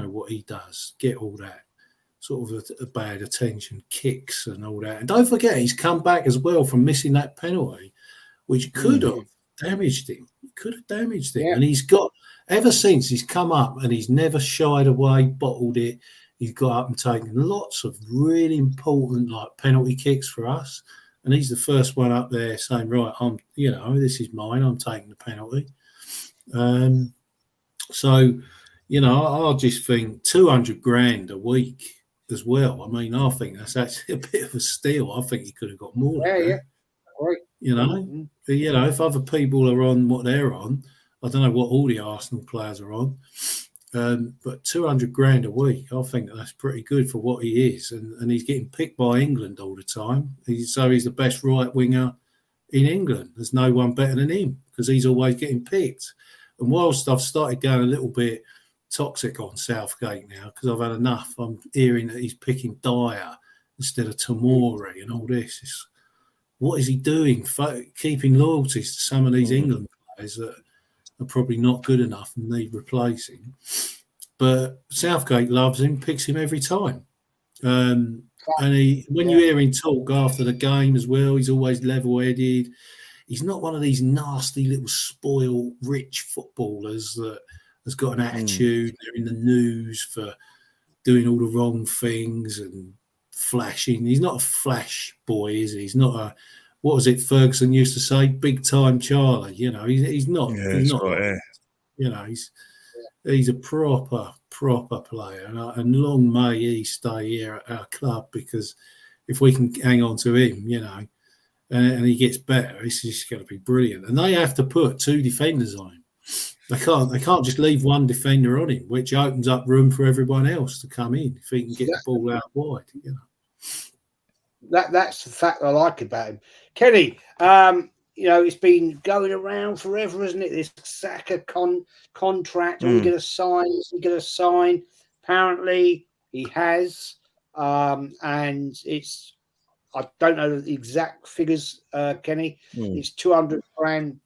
What he does, get all that sort of a bad attention, kicks and all that. And don't forget, he's come back as well from missing that penalty, which could have damaged him. Yeah. And he's got, ever since he's come up and he's never shied away, bottled it. He's got up and taken lots of really important penalty kicks for us. And he's the first one up there saying, right, this is mine. I'm taking the penalty. So, I just think 200 grand a week as well. I mean, I think that's actually a bit of a steal. I think he could have got more. Yeah. Right. If other people are on what they're on, I don't know what all the Arsenal players are on, but 200 grand a week, I think that's pretty good for what he is. And he's getting picked by England all the time. He's the best right winger in England. There's no one better than him because he's always getting picked. And whilst I've started going a little bit toxic on Southgate now because I've had enough, I'm hearing that he's picking Dyer instead of Tomori and all this. What is he doing? Keeping loyalties to some of these England players that are probably not good enough and need replacing. But Southgate loves him, picks him every time. And you hear him talk after the game as well, he's always level-headed. He's not one of these nasty little spoiled rich footballers that has got an attitude. They're in the news for doing all the wrong things and flashing. He's not a flash boy, is he? He's not a, what was it Ferguson used to say? Big time Charlie. He's not. Yeah, he's not. Right, yeah. He's a proper player, and long may he stay here at our club because if we can hang on to him, and he gets better, it's just going to be brilliant. And they have to put two defenders on him. They can't just leave one defender on him, which opens up room for everyone else to come in if he can get the ball out wide. That's the fact I like about him. Kenny, it's been going around forever, isn't it? This Saka contract, are we going to sign? Is he going to sign? Apparently, He has, and it's, I don't know the exact figures, Kenny. It's 200 grand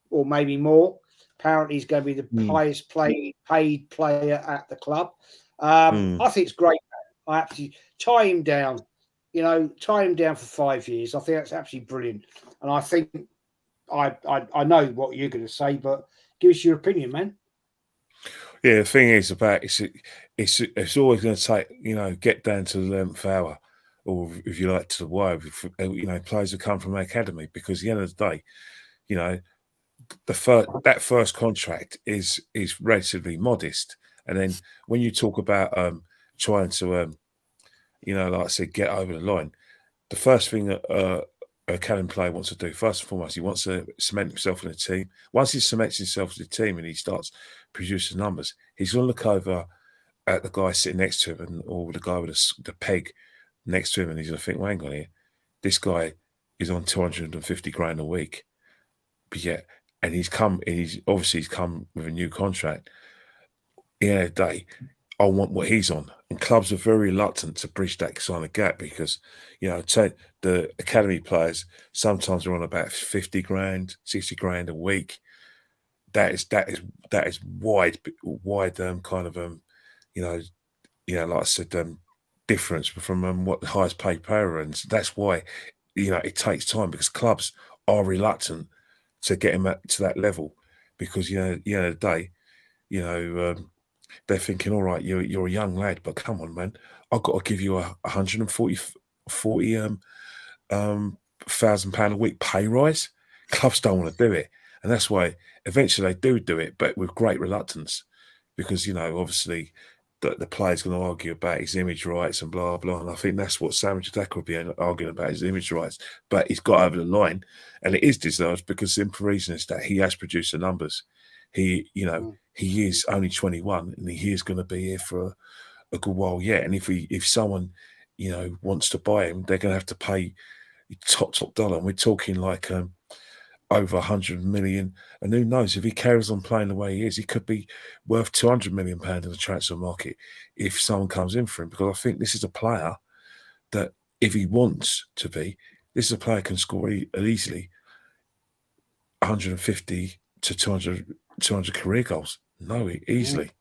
or maybe more. Apparently, he's going to be the highest paid player at the club. I think it's great. I absolutely tie him down. Tie him down for 5 years. I think that's absolutely brilliant. And I think I know what you're going to say, but give us your opinion, man. Yeah, the thing is about it's always going to take, get down to the 11th hour, or if you like, to the wire. Players who come from the academy, because at the end of the day, that first contract is relatively modest, and then when you talk about trying to like I said, get over the line, the first thing a academy player wants to do, first and foremost, he wants to cement himself in the team. Once he cements himself in the team and he starts producing numbers, he's going to look over at the guy sitting next to him, or the guy with the peg next to him, and he's going to think, well, hang on here, this guy is on 250 grand a week, but yet, and he's come with a new contract. At the end of the day, I want what he's on. And clubs are very reluctant to bridge that kind of gap, because, the academy players sometimes are on about 50 grand, 60 grand a week. That is wide kind of like I said, difference from what the highest paid player earns. That's why it takes time, because clubs are reluctant to get him to that level, because at the end of the day, they're thinking, all right, you're a young lad, but come on, man, I've got to give you a £140,000 a week pay rise. Clubs don't want to do it, and that's why eventually they do it, but with great reluctance, because obviously the player's going to argue about his image rights and blah blah. And I think that's what Sam Jadaka will be arguing about, his image rights. But he's got over the line, and it is deserved, because the simple reason is that he has produced the numbers. He is only 21, and he is going to be here for a good while yet. And if someone wants to buy him, they're going to have to pay top dollar. And we're talking like over 100 million. And who knows, if he carries on playing the way he is, he could be worth 200 million pounds in the transfer market if someone comes in for him. Because I think this is a player that, if he wants to be, this is a player who can score easily 150 to 200 career goals. No, easily.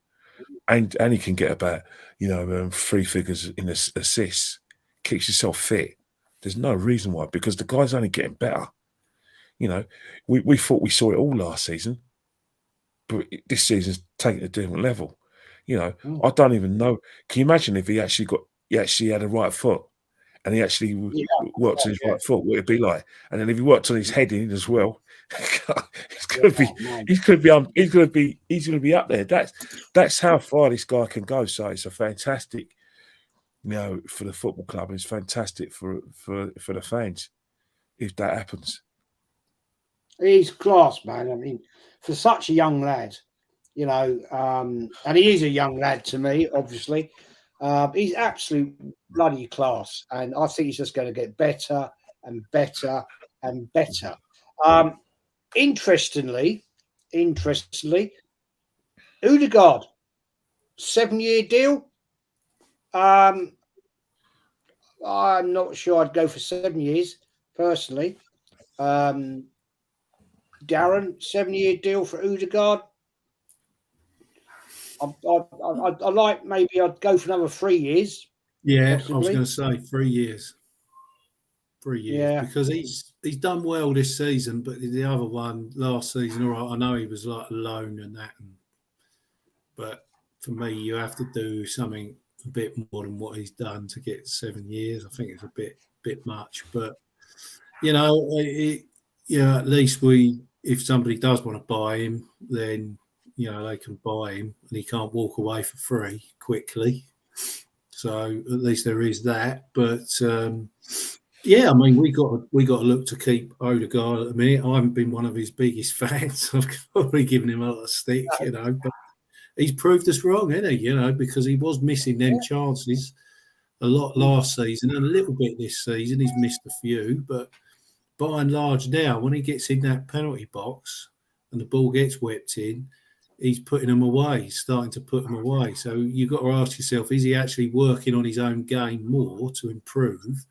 And he can get about 3 figures in assists. Keeps yourself fit. There's no reason why, because the guy's only getting better. We thought we saw it all last season, but this season's taken a different level. I don't even know. Can you imagine if he actually had a right foot, and he actually worked on his right foot, what it'd be like? And then if he worked on his heading as well, he's going to be up there. That's how far this guy can go. So it's a fantastic, for the football club. It's fantastic for the fans if that happens. He's class, man. I mean, for such a young lad, and he is a young lad to me, obviously. He's absolute bloody class, and I think he's just going to get better and better and better. Interestingly, Odegaard, 7-year deal. I'm not sure I'd go for 7 years personally. Darren, 7-year deal for Odegaard. I like, maybe I'd go for another 3 years. Yeah, possibly. I was going to say 3 years. 3 years, because he's done well this season, but the other one last season, all right, I know he was like alone and that, but for me, you have to do something a bit more than what he's done to get 7 years. I think it's a bit much, but at least if somebody does want to buy him, then they can buy him, and he can't walk away for free quickly. So at least there is that. But I mean, we got to look to keep Odegaard at the minute. I haven't been one of his biggest fans. I've probably given him a lot of stick, but he's proved us wrong, hasn't he? Because he was missing them chances a lot last season and a little bit this season. He's missed a few, but by and large now, when he gets in that penalty box and the ball gets whipped in, he's putting them away, starting to put them away. So you've got to ask yourself, is he actually working on his own game more to improve?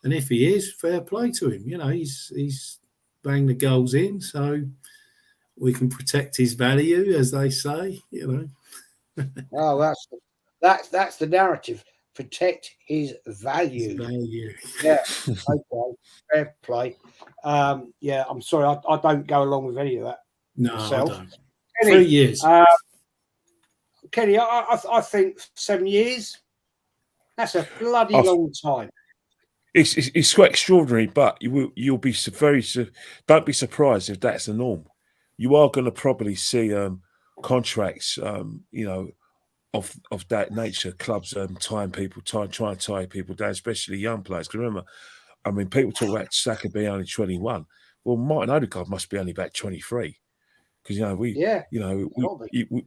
And if he is, fair play to him. You know, he's banged the goals in, so we can protect his value, as they say. You know. Oh, that's the narrative. Protect his value. Yeah. Okay. Fair play. Yeah. I'm sorry. I don't go along with any of that. No, myself. I don't. Kenny, 3 years. Kenny, I think 7 years. That's a bloody long time. It's quite extraordinary, but you'll be don't be surprised if that's the norm. You are going to probably see contracts, you know, of that nature. Clubs trying to tie people down, especially young players. Because remember, I mean, people talk about Saka being only 21. Well, Martin Odegaard must be only about 23. Because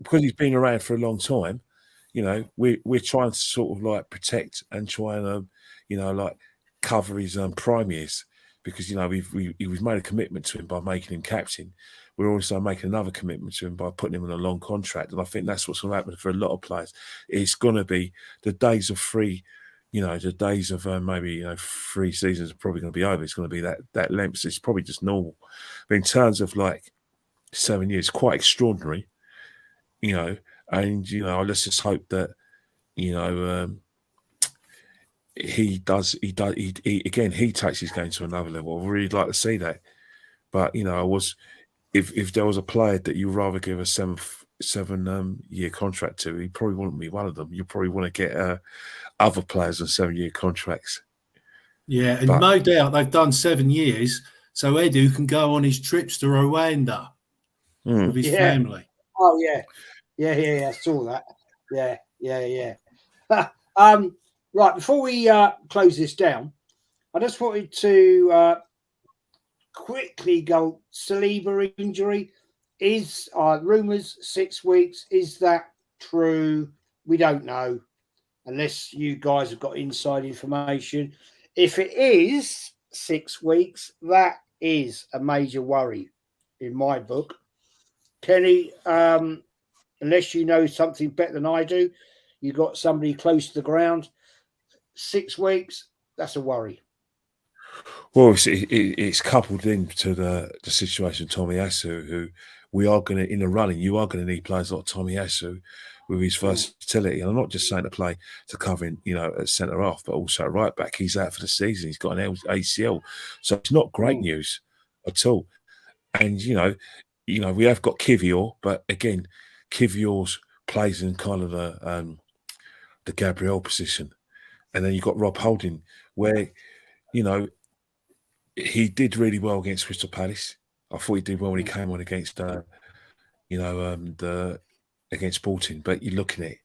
because he's been around for a long time. You know, we're trying to sort of like protect and try and like cover his prime years, because you know we've made a commitment to him by making him captain. We're also making another commitment to him by putting him on a long contract, and I think that's what's going to happen for a lot of players. It's going to be the days of free, the days of maybe 3 seasons are probably going to be over. It's going to be that length. So it's probably just normal. But in terms of like 7 years, quite extraordinary, and let's just hope that he takes his game to another level. I'd really like to see that. But if there was a player that you'd rather give a seven year contract to, he probably wouldn't be one of them. You probably want to get other players on 7 year contracts. Yeah, and no doubt they've done 7 years, so Edu can go on his trips to Rwanda with his family. Oh yeah. I saw that. Yeah. Right, before we close this down, I just wanted to quickly go. Saliba injury is rumours 6 weeks. Is that true? We don't know, unless you guys have got inside information. If it is 6 weeks, that is a major worry in my book. Kenny, unless you know something better than I do, you got somebody close to the ground. 6 weeks, that's a worry. Well, it's coupled into the situation of Tomiyasu, who we are going to, in the running, you are going to need players like Tomiyasu with his versatility. And I'm not just saying to play to cover in, at centre half, but also at right back. He's out for the season. He's got an ACL. So it's not great news at all. And, we have got Kivior, but again, Kivior's plays in kind of the Gabriel position. And then you've got Rob Holding, where, he did really well against Crystal Palace. I thought he did well when he came on against, against Sporting. But you're looking at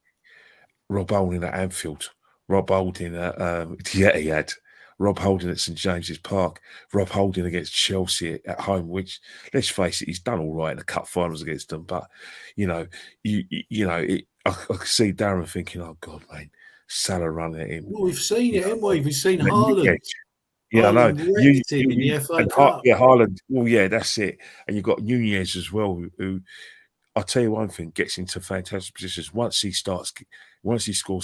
Rob Holding at Anfield, Rob Holding at Etihad, Rob Holding at St James's Park, Rob Holding against Chelsea at home. Which, let's face it, he's done all right in the cup finals against them. But I could see Darren thinking, "Oh God, mate, Salah running at him." Well, we've seen it, haven't we? We've seen Haaland. Yeah, I know. In the FA Cup. Haaland. Well, yeah, that's it. And you've got Nunez as well, who I'll tell you one thing, gets into fantastic positions. Once he scores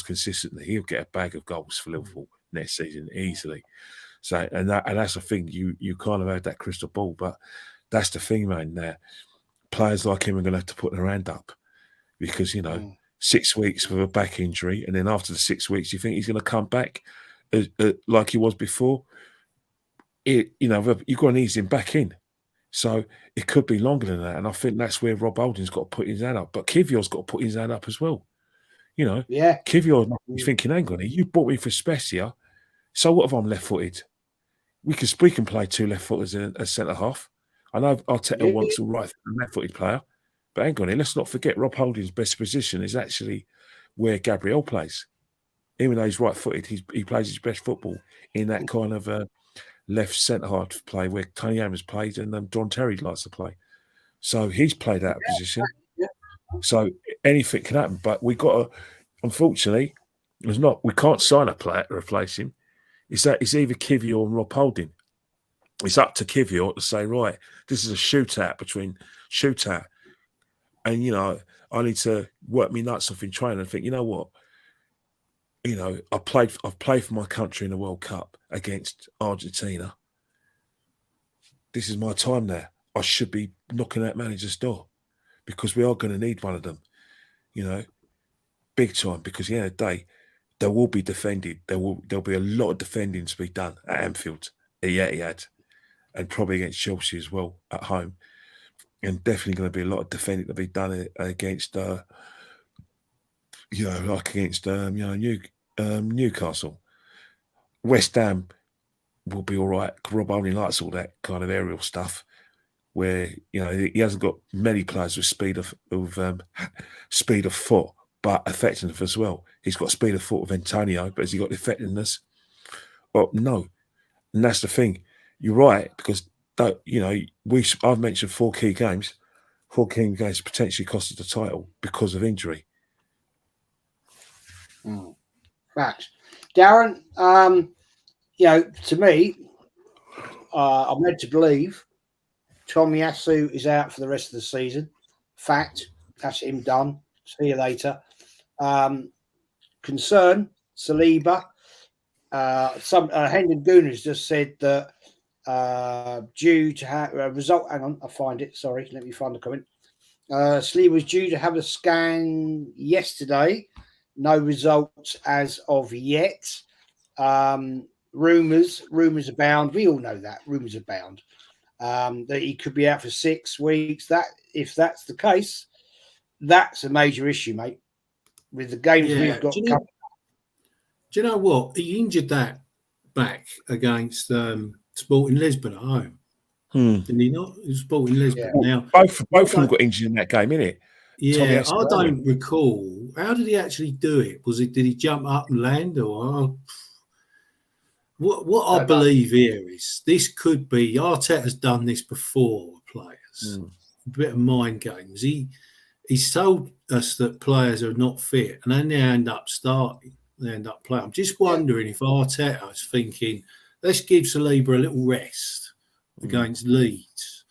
consistently, he'll get a bag of goals for Liverpool next season easily. So, and that's the thing. You kind of had that crystal ball, but that's the thing, man. Now, players like him are going to have to put their hand up because 6 weeks with a back injury, and then after the 6 weeks, you think he's going to come back like he was before. You've got to ease him back in. So it could be longer than that. And I think that's where Rob Holding's got to put his hand up. But Kivior's got to put his hand up as well. Kivior, he's thinking, hang on, you bought me for Spezia. So what if I'm left-footed? We can play 2 left-footers as centre-half. I know Arteta wants a left-footed player. But hang on here, let's not forget Rob Holding's best position is actually where Gabriel plays. Even though he's right-footed, he plays his best football in that kind of left centre-half play where Tony Adams played and John Terry likes to play. So he's played that position. Yeah. So anything can happen. But we got to, unfortunately, we can't sign a player to replace him. It's either Kivior and Rob Holding. It's up to Kivior to say, right, this is a shootout And, you know, I need to work me nuts off in training and think, you know what? You know, I've played for my country in the World Cup against Argentina. This is my time now. I should be knocking at manager's door because we are going to need one of them, you know, big time. Because at the end of the day, there will be defended. There'll be a lot of defending to be done at Anfield, at Etihad, and probably against Chelsea as well at home. And definitely going to be a lot of defending to be done against, like against, Newcastle. West Ham will be all right. Rob only likes all that kind of aerial stuff, where he hasn't got many players with speed of foot, but effectiveness as well. He's got speed of foot with Antonio, but has he got effectiveness? Well, no, and that's the thing. You're right, because I've mentioned 4 key games. 4 key games potentially costed the title because of injury. Facts. Darren, to me, I'm led to believe Tomiyasu is out for the rest of the season. Fact. That's him done. See you later. Concern, Saliba. Hendon Gooners just said that due to have a result. Hang on, I'll find it. Sorry, let me find the comment. Saliba was due to have a scan yesterday. No results as of yet. Rumours abound. We all know that. Rumours abound. That he could be out for 6 weeks. That, if that's the case, that's a major issue, mate. With the games we've got. Do you know what? He injured that back against Sporting Lisbon at home. Didn't he not? It was Sporting Lisbon. Yeah. Now both of them got injured in that game, innit? Yeah, I don't recall. How did he actually do it? Did he jump up and land, or what I believe here is this could be Arteta's done this before with players. A bit of mind games. He's told us that players are not fit, and then they end up starting. They end up playing. I'm just wondering if Arteta is thinking, let's give Saliba a little rest against Leeds,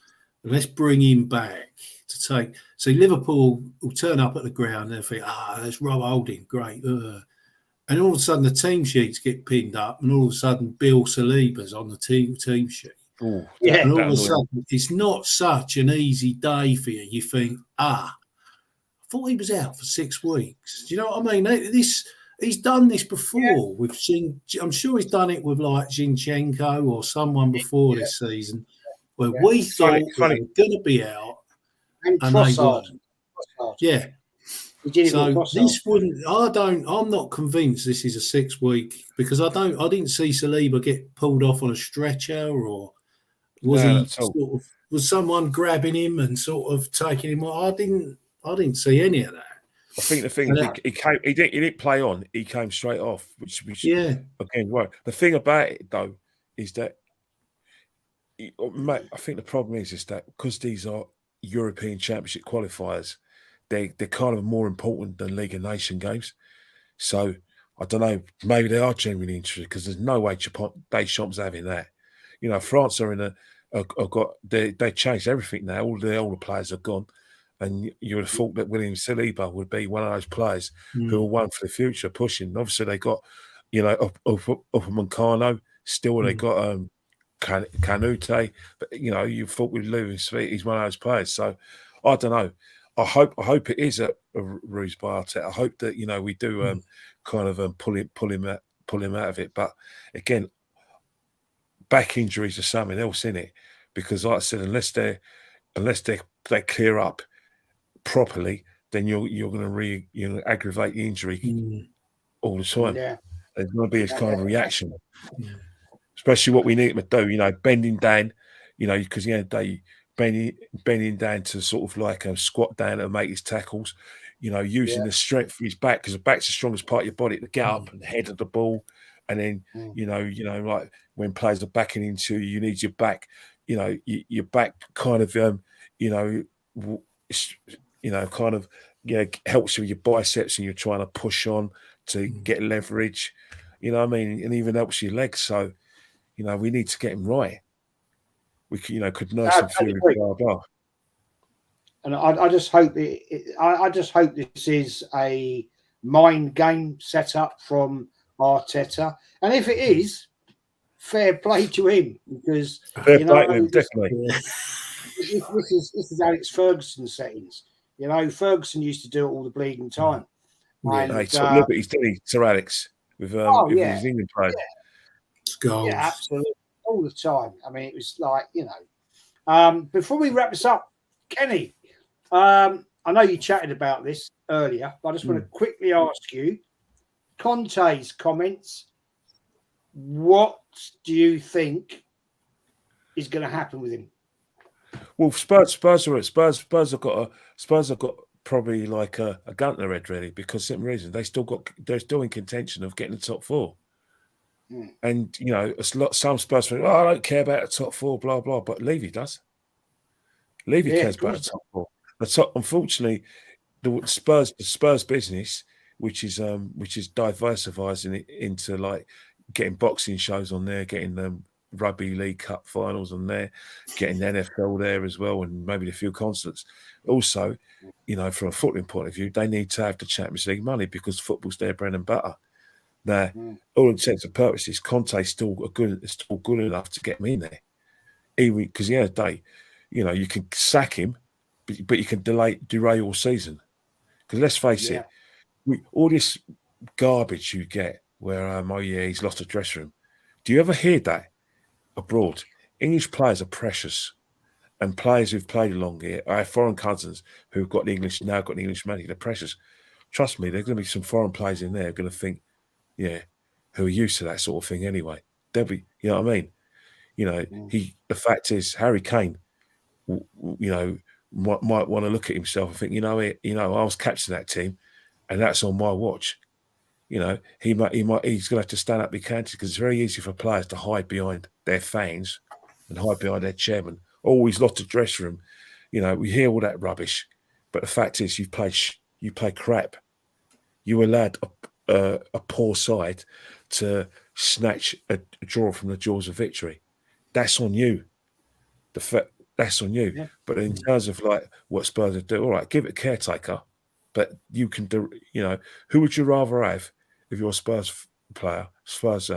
and let's bring him back to take. So Liverpool will turn up at the ground and they'll think, that's Rob Holding, great. And all of a sudden the team sheets get pinned up, and all of a sudden Bill Saliba's on the team sheet. And all of a sudden it's not such an easy day for you. You think, I thought he was out for 6 weeks. Do you know what I mean? He's done this before with I'm sure he's done it with like Zinchenko or someone before this season, where we thought we were going to be out. And Trossard. Yeah. So this wouldn't. I'm not convinced this is a 6 week, because I didn't see Saliba get pulled off on a stretcher, or was someone grabbing him and sort of taking him? I didn't see any of that. I think the thing he didn't play on. He came straight off, which again, right. The thing about it though is that, mate, I think the problem is that because these are European Championship qualifiers, they're kind of more important than League of Nations games. So I don't know. Maybe they are genuinely interested, because there's no way Deschamps having that. France are they changed everything now. All the players are gone. And you would have thought that William Saliba would be one of those players who are one for the future, pushing. Obviously, they got, Upamecano. Still, they got Canute. But you thought with Lewis, he's one of those players. So I don't know. I hope it is a ruse by Arteta. I hope that we do kind of pull him out of it. But again, back injuries are something else, in it, because like I said, unless they clear up properly, then you're going to aggravate the injury all the time. Yeah. There's going to be a kind of reaction, especially what we need to do. Bending down, because bending down to sort of like a squat down and make his tackles. Using the strength of his back, because the back's the strongest part of your body to get up and head at the ball, and then like when players are backing into you need your back. Your back kind of helps with your biceps, and you're trying to push on to get leverage, and even helps your legs. So, we need to get him right. We could nurse him through, blah, blah. And I just hope I just hope this is a mind game set up from Arteta, and if it is, fair play to him, because Fair you play know to him, this, definitely. this is Alex Ferguson settings. You know, Ferguson used to do it all the bleeding time. Yeah. And Look at his didn't he, Sir Alex, with yeah, his England players. yeah, Skulls. absolutely, all the time. I mean, it was like, you know. Before we wrap this up, Kenny, I know you chatted about this earlier, but I just want to quickly ask you, Conte's comments. What do you think is going to happen with him? Well, Spurs have got probably like a gun to their head, really, because simple reason they're still in contention of getting the top four. And you know, some Spurs think, I don't care about the top four, blah blah, but Levy does. Levy cares about the top four. Unfortunately, the Spurs business, which is diversifying it into like getting boxing shows on there, getting Rugby League Cup finals on there, getting the NFL there as well, and maybe a few concerts. Also, you know, from a footballing point of view, they need to have the Champions League money because football's their bread and butter. Now, all intents and purposes, Conte's still good enough to get me in there. Even because the end of the day, you know, you can sack him, but you can derail your season. Because let's face it, all this garbage you get where he's lost a dressing room. Do you ever hear that abroad? English players are precious, and players who've played along here, I have foreign cousins who've got the English money. They're precious. Trust me, there's going to be some foreign players in there who are going to think, who are used to that sort of thing anyway. They'll be, you know what I mean? You know, the fact is, Harry Kane, you know, might want to look at himself and think, I was captain of that team, and that's on my watch. You know, he's going to have to stand up and counted because it's very easy for players to hide behind their fans and hide behind their chairman. Always lost a dressing room. You know, we hear all that rubbish, but the fact is, you play crap. You allowed a poor side to snatch a draw from the jaws of victory. That's on you. That's on you. Yeah. But in terms of like what Spurs would do, all right, give it a caretaker. But you can do, who would you rather have if you're a Spurs player, Spurs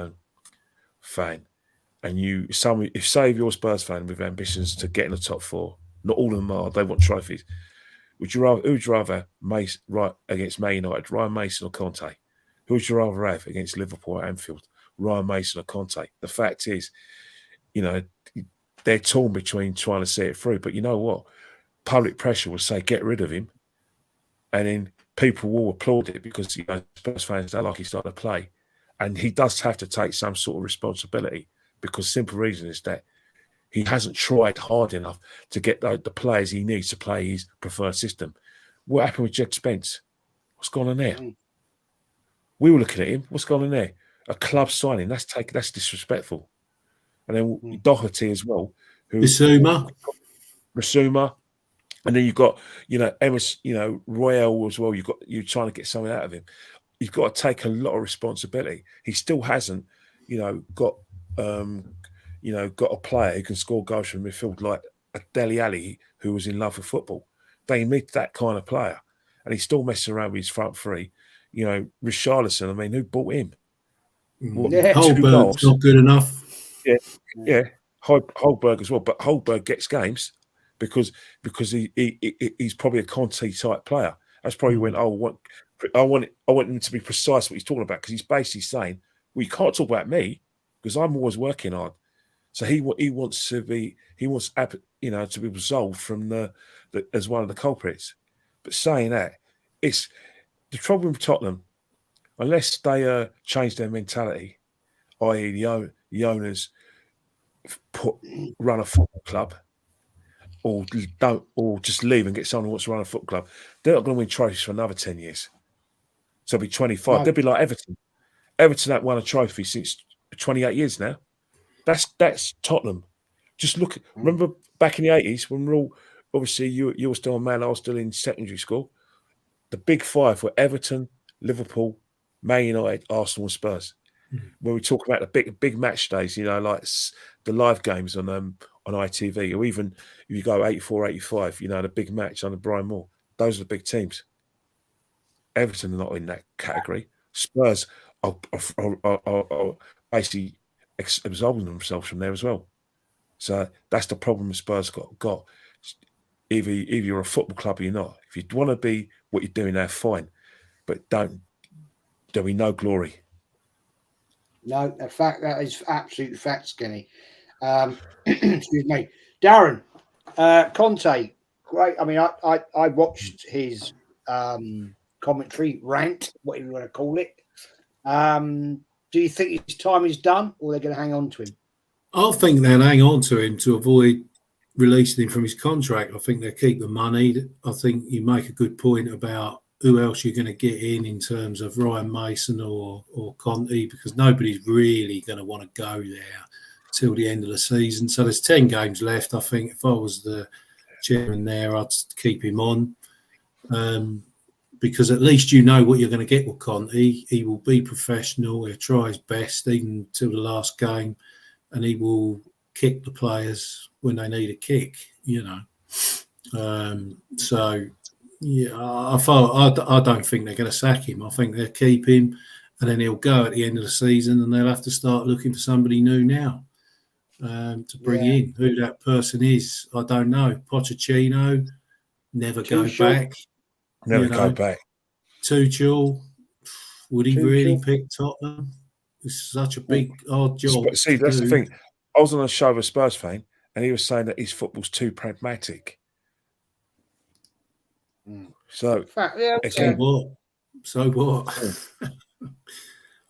fan, and if you're a Spurs fan with ambitions to get in the top four, not all of them are, they want trophies. Who would you rather have against Man United, Ryan Mason or Conte? Who would you rather have against Liverpool at Anfield, Ryan Mason or Conte? The fact is, they're torn between trying to see it through. But you know what? Public pressure will say, get rid of him. And then people will applaud it because Spurs fans don't like he started to play. And he does have to take some sort of responsibility because simple reason is that he hasn't tried hard enough to get the players he needs to play his preferred system. What happened with Jed Spence? What's gone on there? We were looking at him. What's gone on there? A club signing. That's disrespectful. And then Doherty as well. Bissouma. And then you've got, Emerson, Royale as well. You're trying to get something out of him. You've got to take a lot of responsibility. He still hasn't, got a player who can score goals from midfield like a Dele Alli who was in love with football. They need that kind of player. And he's still messing around with his front three. Richarlison, I mean, who bought him? Holberg's not good enough. Yeah. Holberg as well. But Holberg gets games because he's probably a Conte type player. That's probably when I want him to be precise what he's talking about because he's basically saying, well, you can't talk about me because I'm always working hard. So he wants to be absolved from as one of the culprits. But saying that, it's the trouble with Tottenham, unless they change their mentality, i.e. the owners run a football club or just leave and get someone who wants to run a football club, they're not going to win trophies for another 10 years. So it'll be 25. No. They'll be like Everton. Everton haven't won a trophy since 28 years now. That's Tottenham. Just look. Remember back in the 80s when we're all, obviously you were still a man, I was still in secondary school. The big five were Everton, Liverpool, Man United, Arsenal and Spurs. When we talk about the big match days, like the live games on on ITV, or even if you go 84, 85, you know, the big match on the Brian Moore, those are the big teams. Everton are not in that category. Spurs are basically absolving themselves from there as well. So that's the problem Spurs got. Either you're a football club or you're not. If you want to be what you're doing now, fine. But there'll be no glory. No, in fact, that is absolute fact, Skinny. Excuse me. Darren, Conte, great. I mean, I watched his commentary, rant, whatever you want to call it. Do you think his time is done, or they're going to hang on to him? I think they'll hang on to him to avoid releasing him from his contract. I think they'll keep the money. I think you make a good point about who else you're going to get in terms of Ryan Mason or Conte, because nobody's really going to want to go there till the end of the season. So there's 10 games left. I think if I was the chairman there, I'd keep him on, because at least you know what you're going to get with Conte. He will be professional. He'll try his best even till the last game, and he will kick the players when they need a kick, you know. So yeah, I don't think they're going to sack him. I think they'll keep him, and then he'll go at the end of the season, and they'll have to start looking for somebody new now to bring in. Who that person is, I don't know. Pochettino, never go back. Never go back. Tuchel, would he really pick Tottenham? It's such a big, hard job. See, that's the thing. I was on a show with a Spurs fan, and he was saying that his football's too pragmatic. So, so what?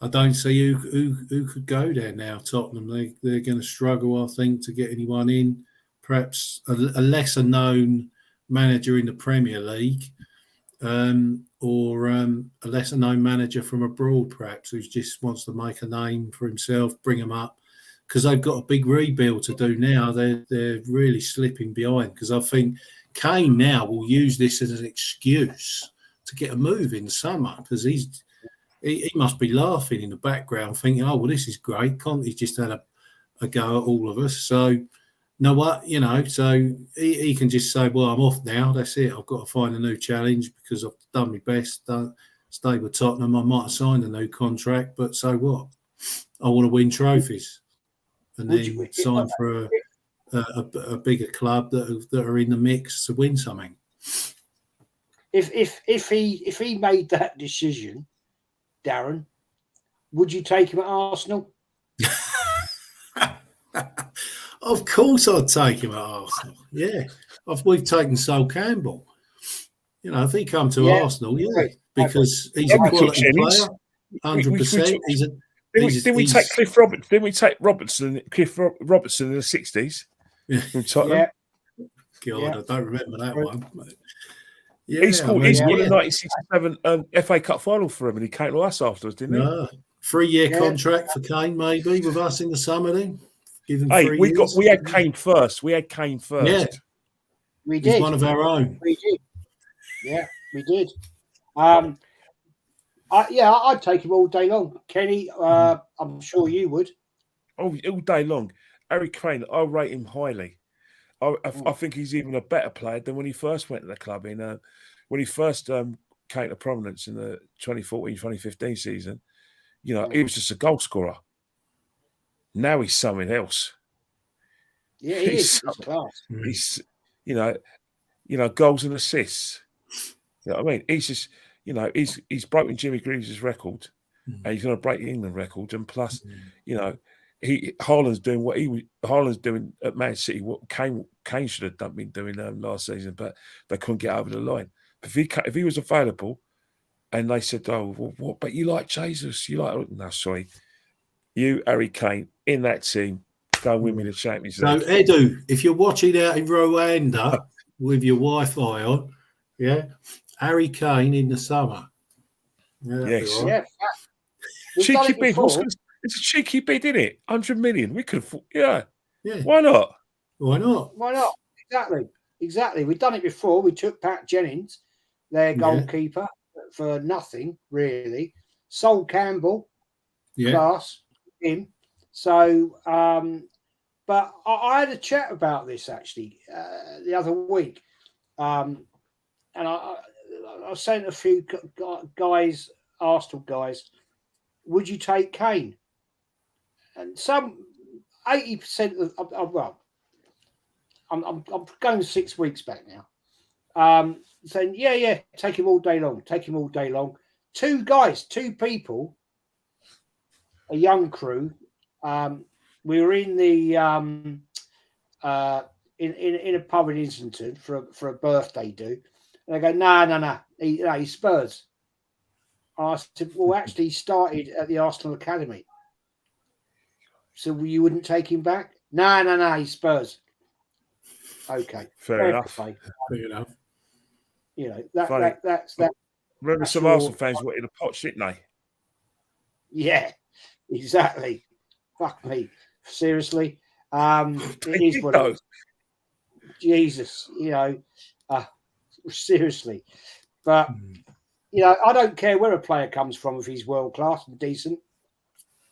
I don't see who could go there now. Tottenham, they're going to struggle, I think, to get anyone in. Perhaps a lesser known manager in the Premier League, or a lesser known manager from abroad, perhaps, who just wants to make a name for himself, bring them up, because they've got a big rebuild to do now. They're really slipping behind, because I think Kane now will use this as an excuse to get a move in summer, because he must be laughing in the background thinking, oh, well, this is great. Conte's just had a go at all of us. So, know what, you know, so he can just say, well, I'm off now. That's it. I've got to find a new challenge because I've done my best. Stay with Tottenham. I might have signed a new contract, but so what? I want to win trophies. And then sign for a bigger club that are in the mix to win something. If he made that decision, Darren, would you take him at Arsenal? Of course, I'd take him at Arsenal. Yeah, we've taken Sol Campbell. You know, if he come to Arsenal, because he's a quality player, 100%. Didn't we take Cliff Robertson? Didn't we take Cliff Robertson in the 60s? From Tottenham? God, I don't remember that one. Yeah, he scored the 1967 FA Cup final for him, and he came to us afterwards, didn't he? 3-year contract for Kane, maybe, with us in the summer then. Give him 3 years. We had Kane first. Yeah, we did. He's one of our own. We did. Yeah, we did. I'd take him all day long. Kenny, I'm sure you would. Oh, all day long. Harry Kane, I rate him highly. I think he's even a better player than when he first went to the club. When he first came to prominence in the 2014-2015 season, you know, he was just a goal scorer. Now he's something else. Yeah, he's class. He's, you know, goals and assists. You know what I mean? He's just, you know, he's broken Jimmy Greaves' record, and he's going to break the England record. And plus, you know, Haaland's doing what Haaland's doing at Man City. What Kane should have been doing last season, but they couldn't get over the line. But if he was available, and they said, "Oh, well, what? But you like Jesus? You like?" No, sorry, you, Harry Kane, in that team, go win me the Champions League. So, Edu, if you're watching out in Rwanda with your Wi-Fi on, Harry Kane in the summer. Yes. Yeah. Cheeky bid. It's a cheeky bid, isn't it? 100 million. We could have. Yeah. Why not? Why not? Exactly. We've done it before. We took Pat Jennings, their goalkeeper, for nothing really. Sol Campbell, class him. So But I had a chat about this actually the other week, and I was saying to a few guys, Arsenal guys, would you take Kane? And some 80% of well, I'm going 6 weeks back now. Saying, yeah, take him all day long. Take him all day long. Two people, a young crew. We were in the in a pub in Islington for a birthday do, and I go, no, he's Spurs. And I said, well, actually, he started at the Arsenal Academy. So you wouldn't take him back? No, he's Spurs. Okay, fair enough. Fair enough. You know that's that. Remember, that's some your, Arsenal fans wanted a Poch, didn't they? Yeah, exactly. Fuck me, seriously. It is what it is. Jesus, seriously. But I don't care where a player comes from if he's world class and decent.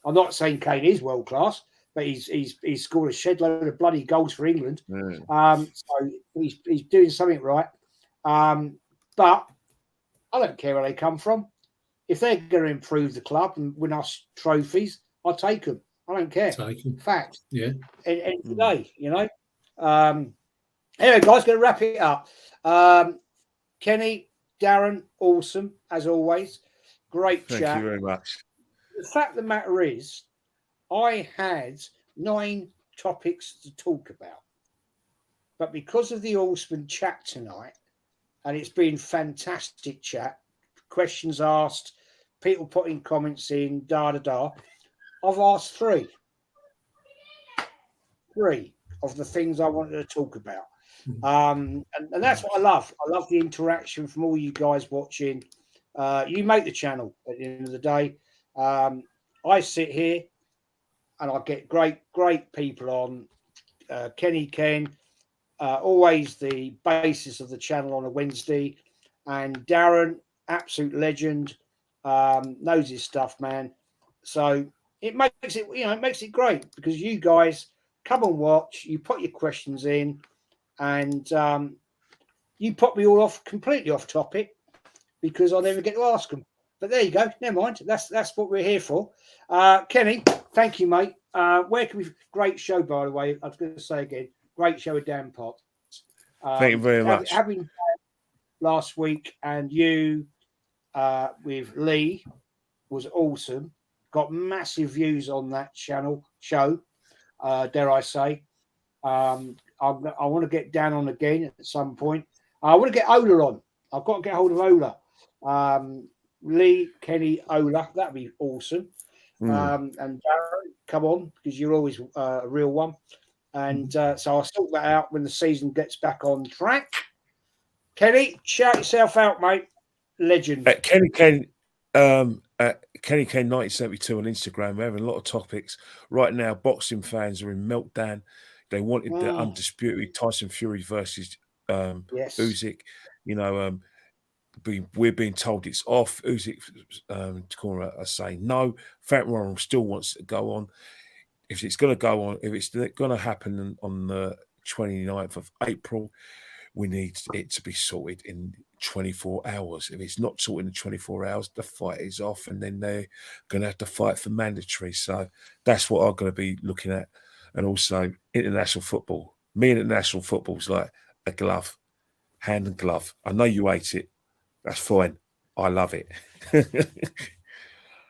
I'm not saying Kane is world class, but he's scored a shed load of bloody goals for England. So he's doing something right. But I don't care where they come from. If they're going to improve the club and win us trophies, I'll take them. I don't care. Fact. Yeah. And today, Anyway, guys, going to wrap it up. Kenny, Darren, awesome as always. Great chat. Thank you very much. The fact of the matter is, I had 9 topics to talk about. But because of the Allsman chat tonight, and it's been fantastic chat, questions asked, people putting comments in, I've asked 3. 3 of the things I wanted to talk about. And that's what I love. I love the interaction from all you guys watching. You make the channel at the end of the day. I sit here and I get great people on. Kenny Ken, always the basis of the channel on a Wednesday. And Darren, absolute legend, knows his stuff, man. So it makes it great because you guys come and watch, you put your questions in, and you put me all completely off topic because I never get to ask them. But there you go. Never mind. That's what we're here for. Kenny, thank you, mate. Where can we? Great show, by the way. I was going to say again, great show with Dan Potts. Thank you very much. Having last week and you with Lee was awesome. Got massive views on that show. Dare I say? I want to get Dan on again at some point. I want to get Ola on. I've got to get hold of Ola. Lee, Kenny, Ola. That'd be awesome. And Darren, come on, because you're always a real one. And so I'll sort that out when the season gets back on track. Kenny, shout yourself out, mate. Legend. Kenny Ken 1972 on Instagram. We're having a lot of topics. Right now, boxing fans are in meltdown. They wanted the undisputed Tyson Fury versus Usyk. We're being told it's off. Usyk's corner are saying no. Frank Warren still wants to go on. If it's going to go on, if it's going to happen on the 29th of April, we need it to be sorted in 24 hours. If it's not sorted in 24 hours, the fight is off, and then they're going to have to fight for mandatory. So that's what I'm going to be looking at. And also international football. Me and international football's like a glove, hand and glove. I know you hate it. That's fine. I love it.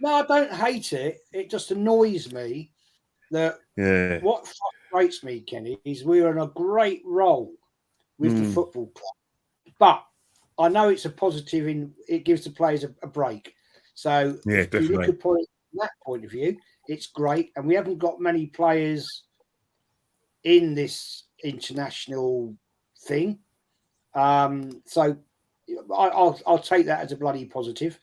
No, I don't hate it. It just annoys me that what frustrates me, Kenny, is we're on a great roll with the football club. But I know it's a positive it gives the players a break. So if you look at from that point of view, it's great. And we haven't got many players in this international thing. So I'll take that as a bloody positive.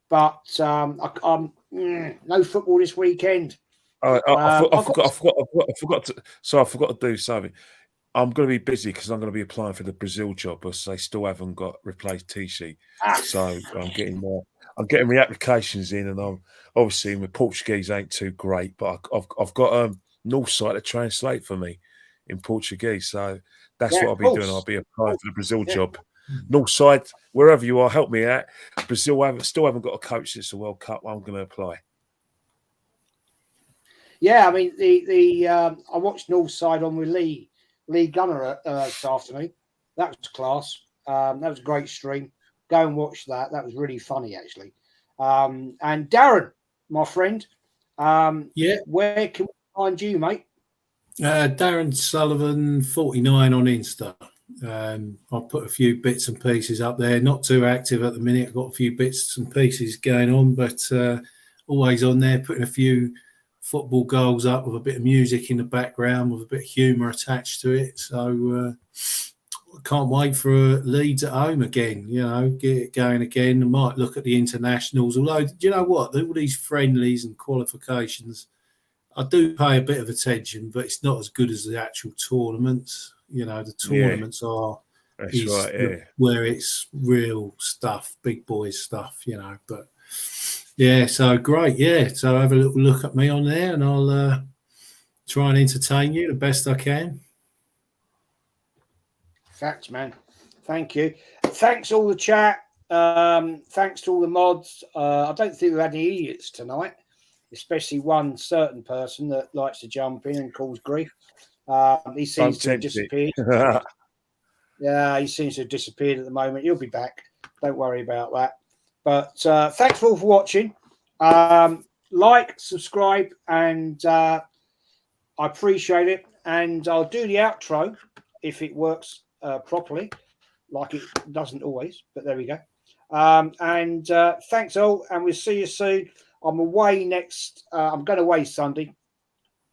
But I'm no football this weekend. I forgot to do something. I'm going to be busy because I'm going to be applying for the Brazil job, because they still haven't got replaced TC. So I'm getting my applications in, and I'm obviously my Portuguese ain't too great, but I've got North side to translate for me in Portuguese. So that's Yeah, what I'll be doing. I'll be applying for the Brazil job. North side, wherever you are, help me out. Brazil still haven't got a coach since the World Cup. I'm going to apply. Yeah, I mean I watched Northside on with Lee Gunner this afternoon. That was class. That was a great stream. Go and watch that. That was really funny, actually. And Darren, my friend, where can we find you, mate? Darren Sullivan 49 on Insta. I'll put a few bits and pieces up there. Not too active at the minute. I've got a few bits and pieces going on, but always on there, putting a few football goals up with a bit of music in the background with a bit of humour attached to it. So I can't wait for Leeds at home again, get it going again. I might look at the internationals, although, do you know what? All these friendlies and qualifications, I do pay a bit of attention, but it's not as good as the actual tournaments. The tournaments are where it's real stuff, big boys stuff, but yeah, so great. Yeah, so have a little look at me on there and I'll try and entertain you the best I can. Facts, man. Thank you. Thanks all the chat. Thanks to all the mods. I don't think we've had any idiots tonight, especially one certain person that likes to jump in and cause grief. He seems to have disappeared. Yeah, he seems to have disappeared at the moment. He'll be back. Don't worry about that. But thanks all for watching. Like, subscribe, and I appreciate it. And I'll do the outro if it works properly, like it doesn't always, but there we go. And thanks all, and we'll see you soon. I'm away I'm going away Sunday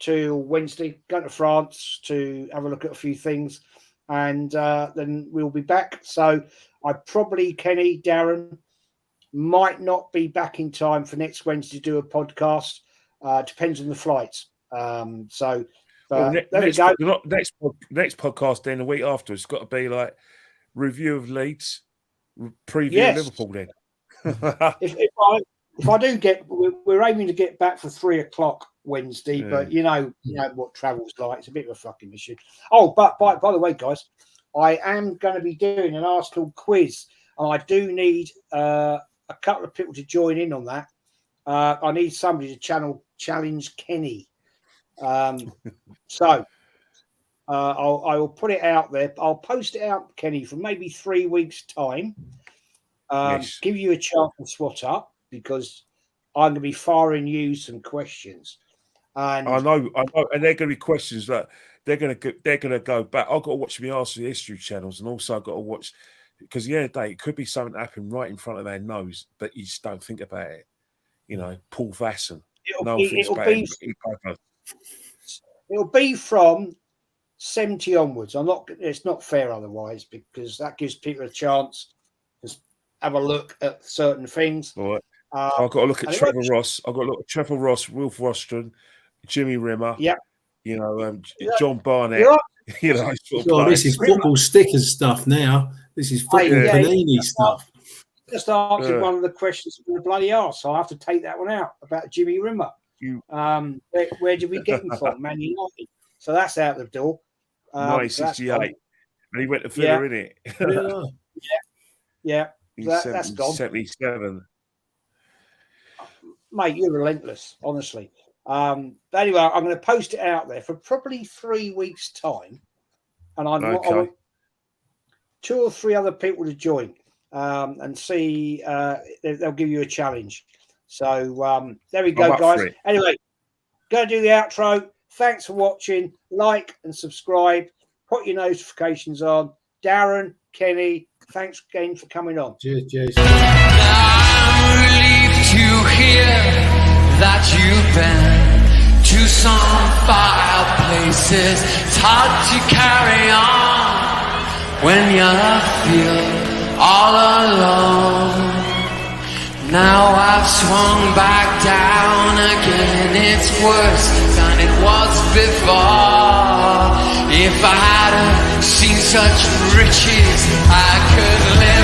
to Wednesday, going to France to have a look at a few things, and then we'll be back. So I probably, Kenny, Darren, might not be back in time for next Wednesday to do a podcast. Depends on the flights. There we go. Next podcast then, the week after, it's got to be like review of Leeds, preview of Liverpool then. if I do we're aiming to get back for 3:00 Wednesday, but you know what travel's like. It's a bit of a fucking issue. Oh, but by the way, guys, I am going to be doing an Arsenal quiz, and I do need a couple of people to join in on that. I need somebody to challenge Kenny. So I will put it out there. I'll post it out, Kenny, for maybe 3 weeks' time. Give you a chance to swat up, because I'm going to be firing you some questions. And I know, and they're going to be questions that they're going to go back. I've got to watch my Arsenal history channels, and also I've got to watch, because the other day it could be something that happened right in front of their nose, but you just don't think about it. Paul Vasson. It'll be from 70 onwards. It's not fair otherwise, because that gives people a chance to have a look at certain things. All right. I've got to look at Trevor Ross. I've got to look at Trevor Ross, Wilf Rostron, Jimmy Rimmer. Yeah. John Barnett. This is football stickers stuff now. This is football panini stuff. Just answered one of the questions from the bloody arse, so I have to take that one out about Jimmy Rimmer. Where did we get him from? Man United. So that's out the door. 1968. And he went to Villa, innit? Yeah. That's gone. 77. Mate, you're relentless, honestly. But anyway, I'm going to post it out there for probably 3 weeks' time. And I want 2 or 3 other people to join and see. They'll give you a challenge. So there we go, guys. Anyway, go do the outro. Thanks for watching. Like and subscribe. Put your notifications on. Darren, Kenny, thanks again for coming on. Cheers. I'm relieved to hear that you've been to some fireplaces. It's hard to carry on when you feel all alone. Now I've swung back down again. It's worse than it was before. If I hadn't seen such riches, I could live